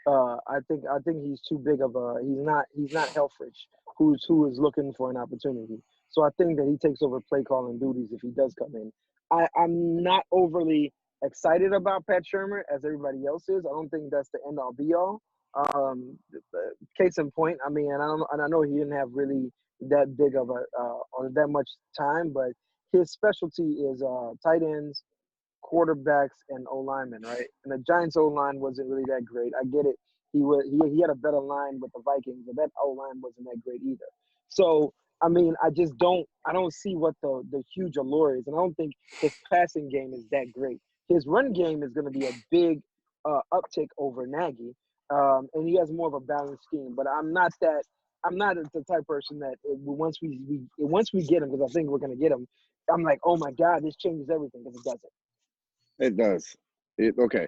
I think he's too big of a. He's not Helfrich, who is looking for an opportunity. So I think that he takes over play calling duties if he does come in. I'm not overly excited about Pat Shurmur as everybody else is. I don't think that's the end all be all. Case in point, I mean, and I know he didn't have really that big of a or that much time, but his specialty is tight ends, quarterbacks, and O linemen, right? And the Giants O line wasn't really that great. I get it. He had a better line with the Vikings, but that O line wasn't that great either. So I mean, I don't see what the huge allure is, and I don't think his passing game is that great. His run game is going to be a big uptick over Nagy, and he has more of a balanced scheme. But I'm not the type of person that once we get him, because I think we're going to get him, I'm like, oh my God, this changes everything, because it doesn't. It does. Okay.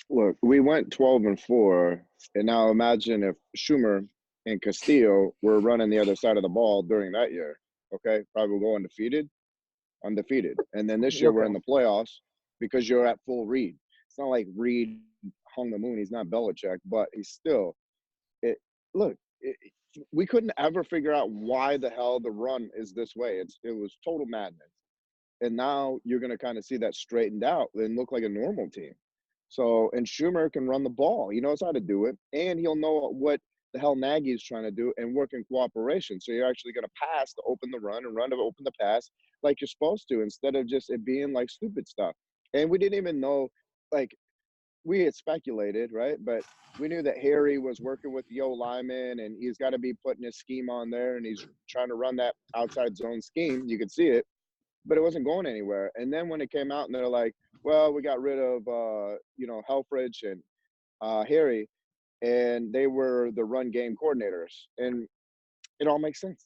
Look, we went 12-4, and now imagine if Shurmur and Castillo were running the other side of the ball during that year. Okay, probably go undefeated, and then this year we're in the playoffs because you're at full Reed. It's not like Reed hung the moon. He's not Belichick, but he's still. We couldn't ever figure out why the hell the run is this way. It was total madness. And now you're going to kind of see that straightened out and look like a normal team. So, and Shurmur can run the ball. He knows how to do it, and he'll know what the hell Nagy is trying to do and work in cooperation. So you're actually going to pass to open the run and run to open the pass like you're supposed to, instead of just it being like stupid stuff. And we didn't even know, like, we had speculated, right? But we knew that Harry was working with the O lineman, and he's got to be putting his scheme on there, and he's trying to run that outside zone scheme. You could see it, but it wasn't going anywhere. And then when it came out and they're like, well, we got rid of, Helfrich and Harry, and they were the run game coordinators. And it all makes sense.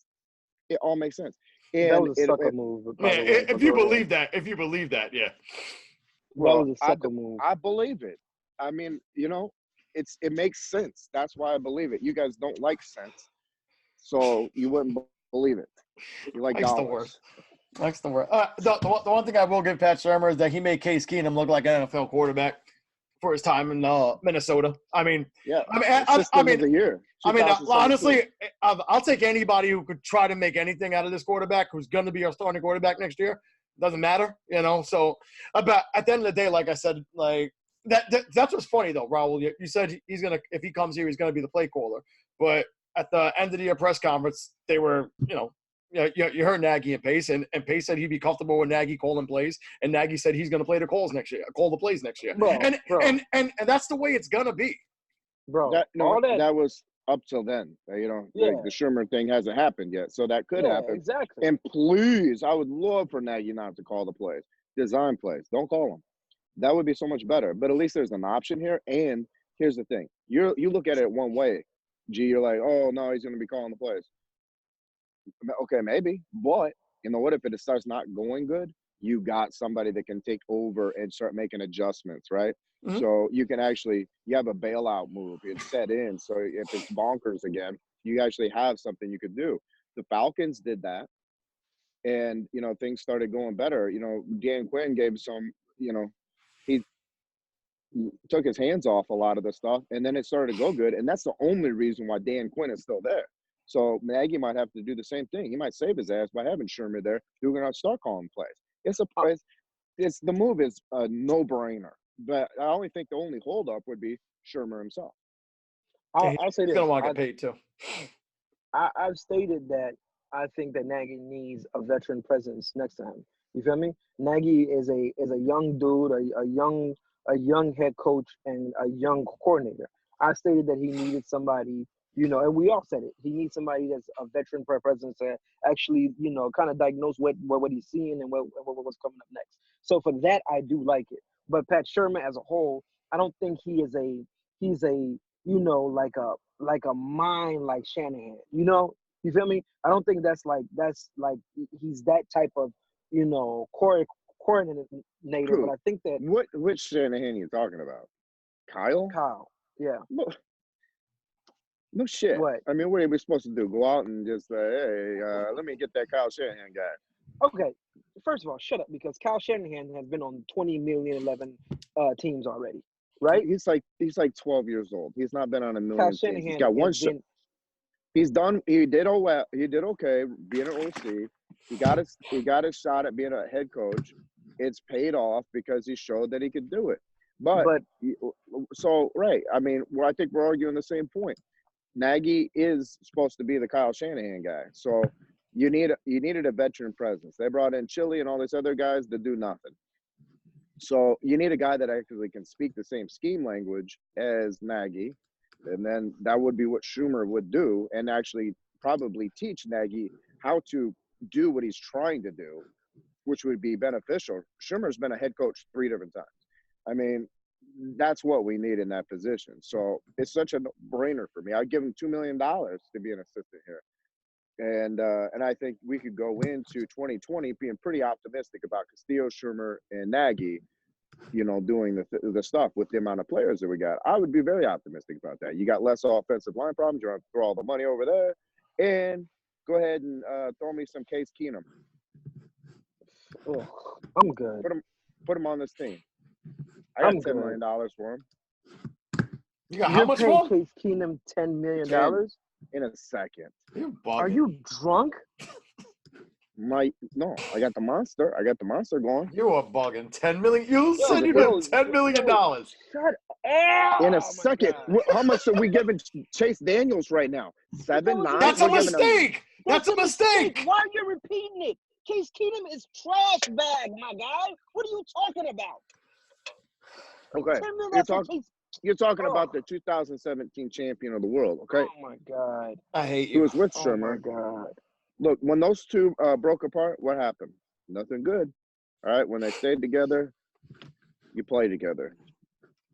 It all makes sense. And that was a sucker move. Man, if you believe that, yeah. Well, that was a sucker move. I believe it. I mean, it makes sense. That's why I believe it. You guys don't like sense, so you wouldn't believe it. You like dollars. That's the word. The one thing I will give Pat Shurmur is that he made Case Keenum look like an NFL quarterback for his time in Minnesota. I mean, yeah. I mean, of the year. Honestly, I'll take anybody who could try to make anything out of this quarterback who's going to be our starting quarterback next year. Doesn't matter, So, but at the end of the day, like I said, like that's what's funny though, Raul. You said if he comes here, he's gonna be the play caller. But at the end of the year press conference, they were, you heard Nagy and Pace, and Pace said he'd be comfortable with Nagy calling plays, and Nagy said he's going to call the plays next year. And that's the way it's going to be. Bro, that was up till then. Like the Shurmur thing hasn't happened yet, so that could happen. Exactly. And please, I would love for Nagy not to call the plays. Design plays. Don't call them. That would be so much better. But at least there's an option here. And here's the thing. You look at it one way, G. You're like, oh, no, he's going to be calling the plays. Okay, maybe. But, what if it starts not going good? You got somebody that can take over and start making adjustments, right? Mm-hmm. So you can you have a bailout move. It's set in. So if it's bonkers again, you actually have something you could do. The Falcons did that. And, things started going better. Dan Quinn gave some, he took his hands off a lot of the stuff, and then it started to go good. And that's the only reason why Dan Quinn is still there. So Nagy might have to do the same thing. He might save his ass by having Shurmur there. You're going to start calling plays. The move is a no-brainer. But I only think the only holdup would be Shurmur himself. I'll say this. He's going to want to get paid too. I've stated that I think that Nagy needs a veteran presence next to him. You feel me? Nagy is a young dude, a young head coach, and a young coordinator. I stated that he needed somebody, and we all said it. He needs somebody that's a veteran presence to actually, kind of diagnose what he's seeing and what's coming up next. So for that, I do like it. But Pat Shurmur as a whole, I don't think he's like a mind like Shanahan. You feel me? I don't think that's like he's that type of coordinator. But I think that which Shanahan are you talking about? Kyle, yeah. No shit. What? I mean, what are we supposed to do? Go out and just say, hey, let me get that Kyle Shanahan guy. Okay, first of all, shut up, because Kyle Shanahan has been on 20 million 11 teams already, right? He's like 12 years old. He's not been on a Kyle million teams. Shanahan He's got one has shot. been. He's done. He did well. He did okay being an OC. He got his shot at being a head coach. It's paid off because he showed that he could do it. But so right. I mean, I think we're arguing the same point. Nagy is supposed to be the Kyle Shanahan guy. So you needed a veteran presence. They brought in Chile and all these other guys to do nothing. So you need a guy that actually can speak the same scheme language as Nagy. And then that would be what Shurmur would do, and actually probably teach Nagy how to do what he's trying to do, which would be beneficial. Shurmur's been a head coach 3 different times. I mean, that's what we need in that position. So it's such a no-brainer for me. I'd give him $2 million to be an assistant here. And I think we could go into 2020 being pretty optimistic about Castillo, Shurmur, and Nagy, doing the stuff with the amount of players that we got. I would be very optimistic about that. You got less offensive line problems. You're going to throw all the money over there. And go ahead and throw me some Case Keenum. Oh, I'm good. Put him on this team. I got $10 million for him. You got how much paying for? Case Keenum $10 million? In a second. Are you drunk? No, I got the monster. Going. You are bugging. 10 million. You said you got $10 million. Shut up. In a second. How much are we giving Chase Daniels right now? 7, 9? That's a mistake. That's a mistake. Why are you repeating it? Case Keenum is trash bag, my guy. What are you talking about? Okay. You're talking about the 2017 champion of the world, okay? Oh, my God. I hate you. He was with Shurmur. Oh, my God. Look, when those two broke apart, what happened? Nothing good. All right? When they stayed together, you play together.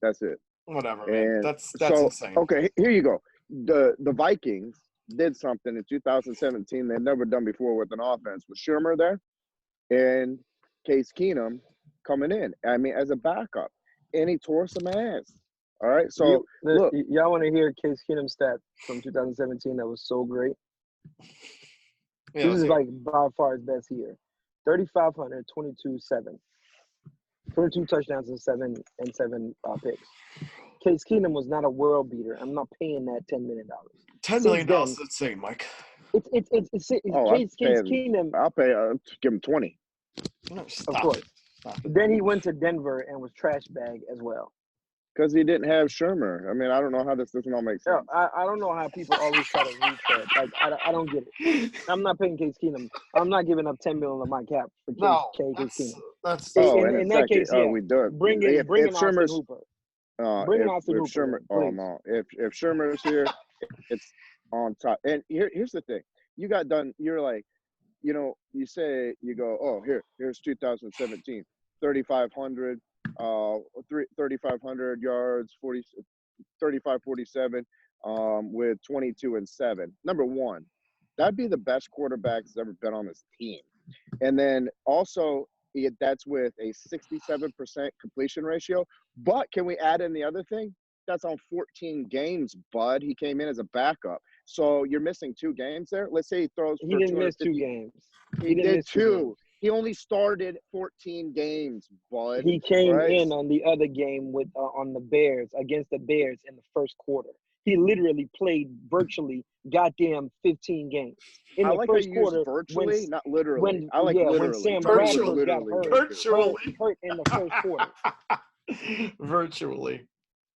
That's it. Whatever, man. That's so, insane. Okay, here you go. The Vikings did something in 2017 they'd never done before with an offense with Shurmur there and Case Keenum coming in. I mean, as a backup. And he tore some ass. All right, so look. Y'all want to hear Case Keenum's stat from 2017 that was so great? Yeah, this is like by far his best year. 3,500, 22-7. 22 touchdowns and seven picks. Case Keenum was not a world beater. I'm not paying that $10 million. $10 million is insane, Mike. It's Case Keenum. I'll pay. Give him 20. No, of course. Then he went to Denver and was trash bag as well. Because he didn't have Shurmur. I mean, I don't know how this doesn't all make sense. No, I don't know how people always try to reach that. Like, I don't get it. I'm not paying Case Keenum. I'm not giving up $10 million of my cap for Case Keenum. That's in that case, yeah. We do it. Bring in Austin Hooper. Bring in Austin Hooper. Shurmur, oh no! If Shurmur's here, it's on top. And here's the thing: you got done. You're like, you say you go, oh here's 2017, 3,500. 3,500 yards, 47, with 22 and 7. Number one, that'd be the best quarterback that's ever been on this team. And then also, that's with a 67% completion ratio. But can we add in the other thing? That's on 14 games, bud. He came in as a backup. So you're missing 2 games there. Let's say he throws. He didn't miss 2 games. He did 2. He only started 14 games, bud. He came in on the other game with on the Bears, against the Bears in the first quarter. He literally played virtually goddamn 15 games. In the first quarter, virtually, not literally. Literally. When Sam Bradford got hurt in the first quarter. Virtually.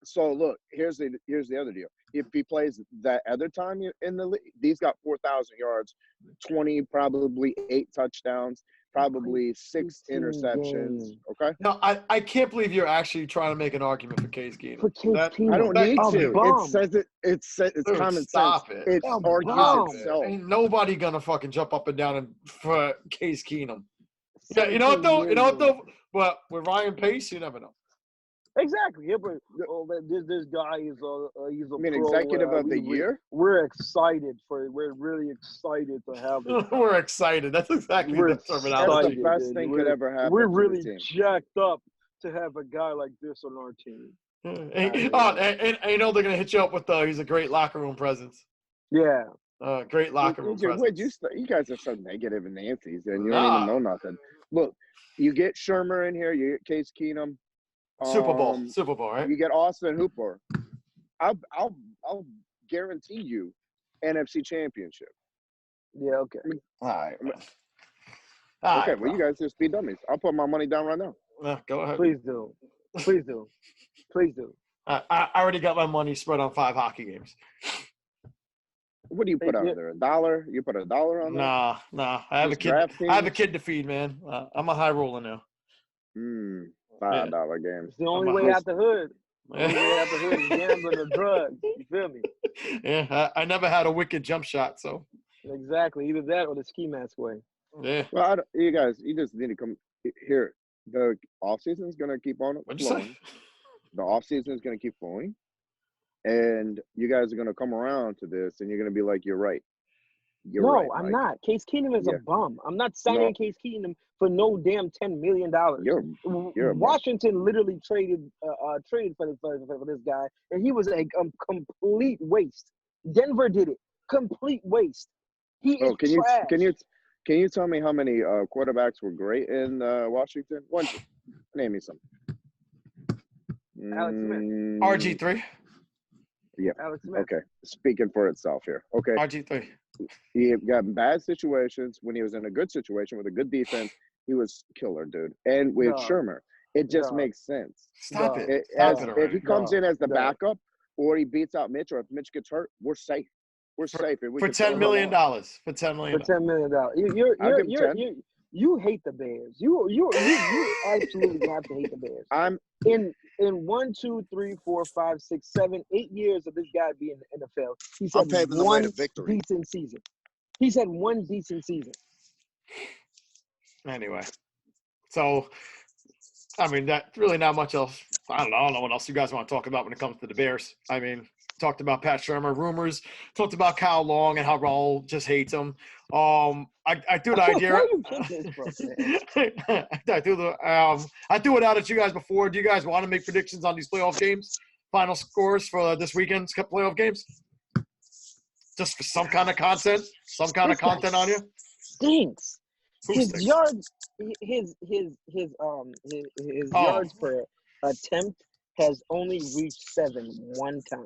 So look, here's the other deal. If he plays that other time in the league, he's got 4,000 yards, 20, probably 8 touchdowns, probably 6 interceptions. Okay. No, I can't believe you're actually trying to make an argument for Case Keenum. I don't need to. It's common sense. It's argues itself. Ain't nobody gonna fucking jump up and down for Case Keenum. Yeah, you know what though? But with Ryan Pace, you never know. Exactly. Yeah, but this guy he's a executive of the year? We're excited we're really excited to have it. We're excited. That's exactly the terminology. That's the best thing could ever happen. We're really jacked up to have a guy like this on our team. And you know they're gonna hit you up with he's a great locker room presence. Yeah. Great locker room presence. You guys are so negative and Nancy's, and you don't even know nothing. Look, you get Shurmur in here, you get Case Keenum. Super Bowl, right? You get Austin Hooper. I'll guarantee you NFC Championship. Yeah, okay. All right. Okay, well, you guys just be dummies. I'll put my money down right now. Go ahead. Please do. I already got my money spread on 5 hockey games. What do you put out there? $1? You put $1 on there? Nah. I have a kid. I have a kid to feed, man. I'm a high roller now. $5 games. It's the only way out the hood. The only way out the hood is gambling or drugs. You feel me? Yeah, I never had a wicked jump shot, so. Exactly. Either that or the ski mask way. Yeah. Well, you guys, you just need to come here. The off season is going to keep on flowing. The off season is going to keep flowing. And you guys are going to come around to this, and you're going to be like, you're right. I'm not. Case Keenum is a bum. I'm not signing Case Keenum for no damn $10 million. You're Washington literally traded for this guy, and he was a complete waste. Denver did it. Complete waste. He is trash. Can you tell me how many quarterbacks were great in Washington? Name me some. Alex Smith. RG3. Yeah. Alex Smith. Okay. Speaking for itself here. Okay. RG3. He got in bad situations. When he was in a good situation with a good defense, he was killer, dude. And with Shurmur, it just makes sense. Stop it. If he comes in as the backup, or he beats out Mitch, or if Mitch gets hurt, we're safe. We're safe. For $10 million. For $10 million. For $10 million. You hate the Bears. You absolutely have to hate the Bears. In 1, 2, 3, 4, 5, 6, 7, 8 years of this guy being in the NFL, he's had one decent season. He's had one decent season. Anyway, so I mean, that's really not much else. I don't know what else you guys want to talk about when it comes to the Bears. I mean, talked about Pat Shurmur rumors, talked about Kyle Long and how Raul just hates him. I threw the idea. I threw it out at you guys before. Do you guys want to make predictions on these playoff games? Final scores for this weekend's playoff games? Just for some kind of content? Some kind of content on you? Stinks. His yards per attempt has only reached 7 one time.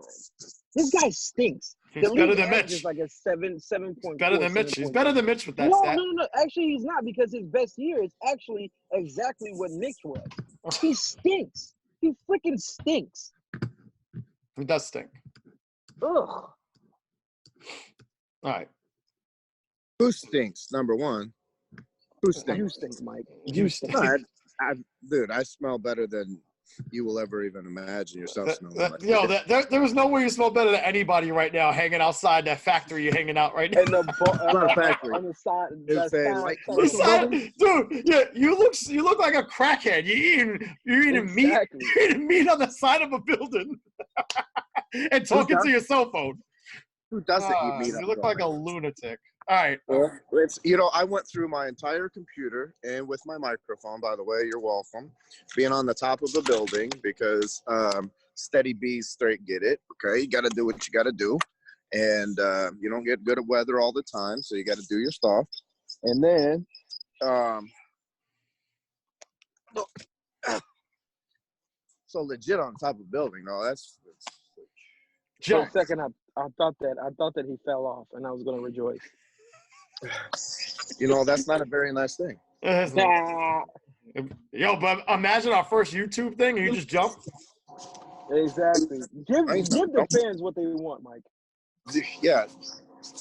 This guy stinks. He's better than Mitch. Is like a 7.4. Better than Mitch. He's better than Mitch with that stat. No. Actually, he's not, because his best year is actually exactly what Mitch was. He stinks. He freaking stinks. He does stink. Ugh. All right. Who stinks? Number one. Who stinks? You stink, Mike. You stink. Dude, I smell better than you will ever even imagine yourself smelling. There was no way you smell better than anybody right now hanging outside that factory you're hanging out right now. Not a factory. On the side. Dude, yeah, you look like a crackhead. You're eating meat. You're eating meat on the side of a building and talking to your cell phone. Who doesn't eat meat? You look like a lunatic. All right. Well, I went through my entire computer and with my microphone, by the way, you're welcome, being on the top of a building because steady bees straight get it. Okay. You got to do what you got to do. And you don't get good at weather all the time. So you got to do your stuff. And then, so legit on top of a building. No, that's for a second, I thought that he fell off and I was going to rejoice. That's not a very nice thing. Yo, but imagine our first YouTube thing and you just jump. Exactly. Give the fans what they want, Mike. Yeah.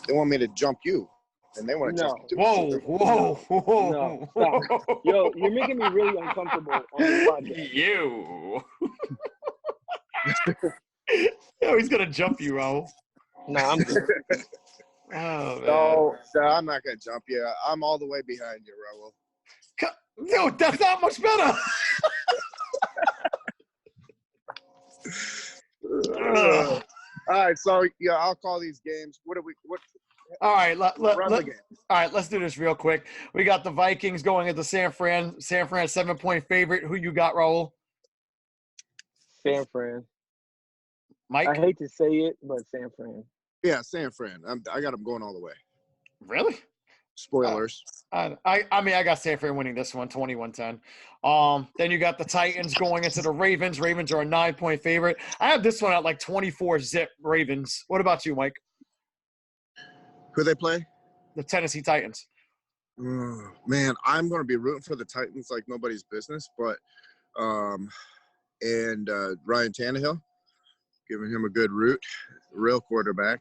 They want me to jump you. And they want to jump you. Whoa. No, stop. Yo, you're making me really uncomfortable on this podcast. Yo, he's going to jump you, Raul. Nah, I'm good. No, I'm not going to jump you. I'm all the way behind you, Raul. Yo, that's not much better. All right, so I'll call these games. All right, let's do this real quick. We got the Vikings going into San Fran 7-point favorite. Who you got, Raul? San Fran. Mike? I hate to say it, but San Fran. Yeah, San Fran. I got them going all the way. Really? Spoilers. I mean, I got San Fran winning this one, 21-10. Then you got the Titans going into the Ravens. Ravens are a 9-point favorite. I have this one at like 24-zip Ravens. What about you, Mike? Who they play? The Tennessee Titans. Man, I'm going to be rooting for the Titans like nobody's business, but Ryan Tannehill, giving him a good route, real quarterback.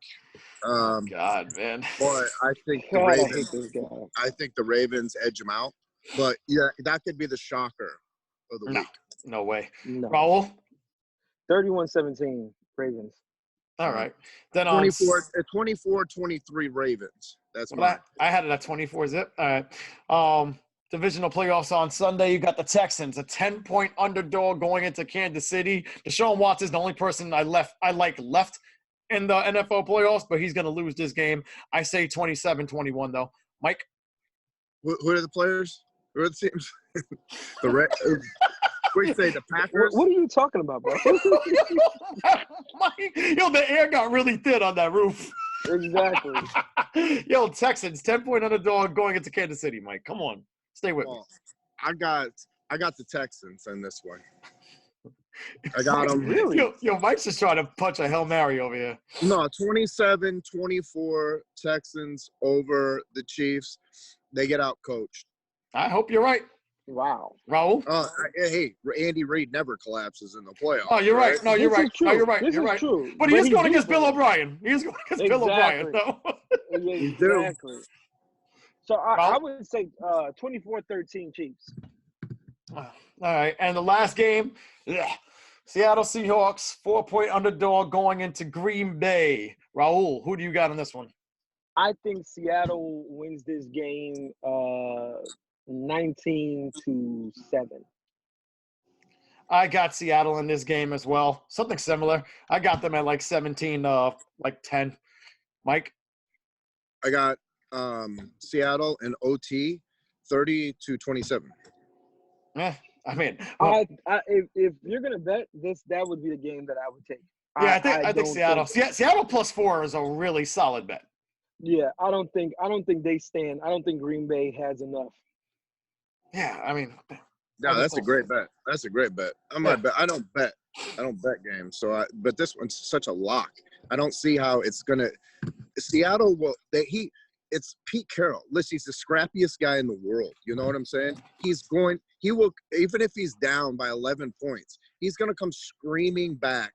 God, man. But I think the Ravens edge them out. But yeah, that could be the shocker of the week. No way. No. Raul? 31-17 Ravens. All right. Then 24-23 Ravens. That's mine. I had it at 24-zip. All right. Divisional playoffs on Sunday. You got the Texans, a 10-point underdog going into Kansas City. Deshaun Watson is the only person I like left in the NFL playoffs, but he's going to lose this game. I say 27-21, though. Mike? Who are the players? Who are the teams? What do you say, the Packers? What are you talking about, bro? Mike, the air got really thin on that roof. Exactly. Texans, 10-point underdog going into Kansas City, Mike. Come on. Stay with me. I got the Texans in this one. I got them. Really? Mike's just trying to punch a Hail Mary over here. No, 27-24 Texans over the Chiefs. They get out coached. I hope you're right. Wow. Raul? Hey, Andy Reid never collapses in the playoffs. Oh, you're right. No, you're right. No, you're right. You're right. True. But he is going against Bill O'Brien. He is going against Bill O'Brien. No. Exactly. So I would say 24-13 Chiefs. All right. And the last game, Seattle Seahawks, 4-point underdog going into Green Bay. Raul, who do you got in this one? I think Seattle wins this game 19-7. I got Seattle in this game as well. Something similar. I got them at like 17, 10. Mike? I got Seattle and OT 30-27. I mean, if you're gonna bet this, that would be the game that I would take. Yeah, I think Seattle. Seattle +4 is a really solid bet. Yeah, I don't think they stand. I don't think Green Bay has enough. Yeah, I mean. No, that's a great bet. That's a great bet. I don't bet games. But this one's such a lock. I don't see how it's gonna. Seattle will. It's Pete Carroll. Listen, he's the scrappiest guy in the world. You know what I'm saying? He will, even if he's down by 11 points, he's going to come screaming back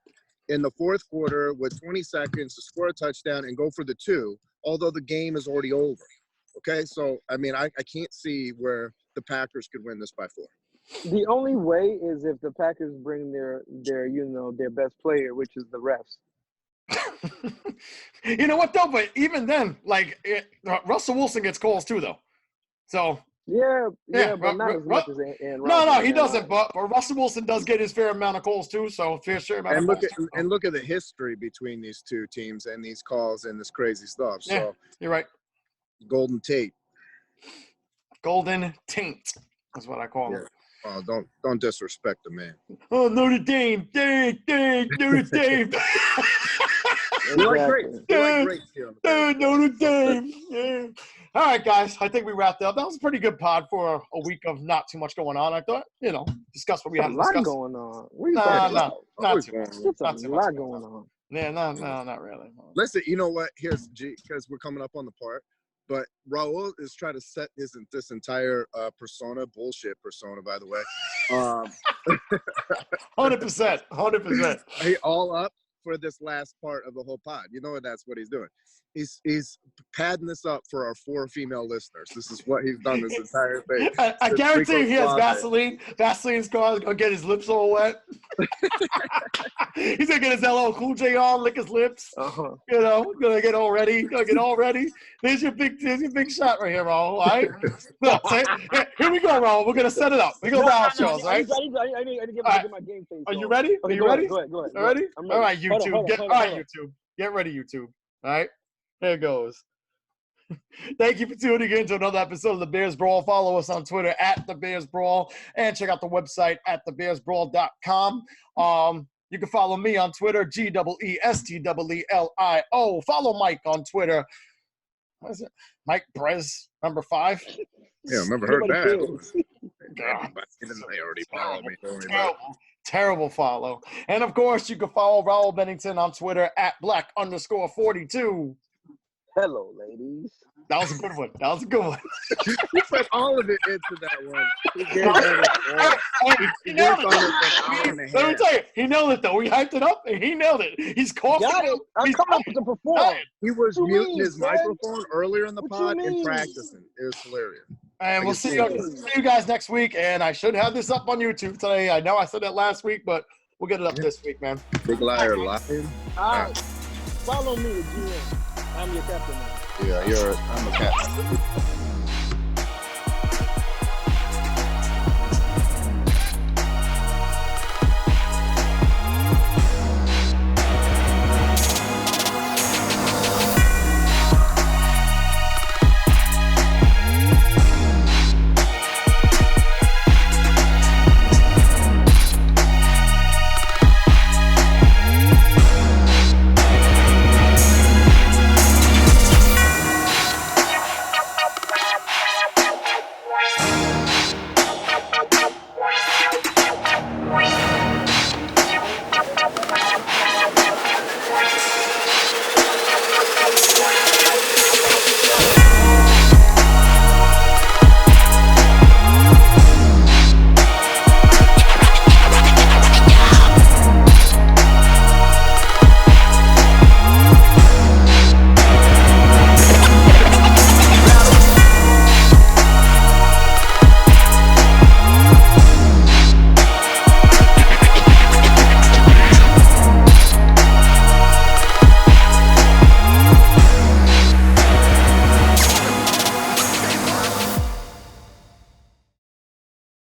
in the fourth quarter with 20 seconds to score a touchdown and go for the 2, although the game is already over. Okay? So, I mean, I can't see where the Packers could win this by 4. The only way is if the Packers bring their best player, which is the refs. You know what though? But even then, Russell Wilson gets calls too, though. So yeah, but not as much as Aaron Rodgers. No, he doesn't. But Russell Wilson does get his fair amount of calls too. So fair share amount. And look at the history between these two teams and these calls and this crazy stuff. So yeah, you're right. Golden Tate. Golden Taint is what I call him. Oh, don't disrespect the man. Oh, Notre Dame, Notre Dame. You're great. Notre Dame. Yeah. All right, guys. I think we wrapped up. That was a pretty good pod for a week of not too much going on. I thought, discuss what we had to discuss. A lot going on. Not too much. There's a lot going on. Yeah, no, not really. Listen, you know what? Here's G, because we're coming up on the part. But Raul is trying to set this entire bullshit persona, by the way. 100%. He all up for this last part of the whole pod. You know that's what he's doing. He's padding this up for our 4 female listeners. This is what he's done this entire thing. I guarantee he has Vaseline. Vaseline's going to get his lips all wet. He's going to get his LL Cool J on, lick his lips. Uh-huh. Going to get all ready. There's your big shot right here, Raul. All right? Here we go, Raul. We're going to set it up. We go down shows, right? I need to get my game face. Are you ready? Okay, Are you ready? Go ahead. All ready? All right, YouTube. Hold on. YouTube. Get ready, YouTube. All right? There it goes. Thank you for tuning in to another episode of the Bears Brawl. Follow us on Twitter at the Bears Brawl and check out the website at thebearsbrawl.com. You can follow me on Twitter, GEESTEELIO. Follow Mike on Twitter. What is it? Mike Brez, number 5. Yeah, I've never heard Nobody that. God. They already follow me. Terrible follow. And of course, you can follow Raul Bennington on Twitter at @black_42. Hello, ladies. That was a good one. That was a good one. He put all of it into that one. He gave that He nailed it. on it for an hour and a Let me half. tell you, he nailed it though. We hyped it up and he nailed it. He's coughing. Got it. I'm coming up to perform. He was What you muting mean, his man? microphone earlier in the What you pod and mean? practicing. It was hilarious. And we'll see you guys next week. And I should have this up on YouTube today. I know I said that last week, but we'll get it up this week, man. Big liar lying. All right. Follow me, GM. I'm your captain now. Yeah, I'm a cat.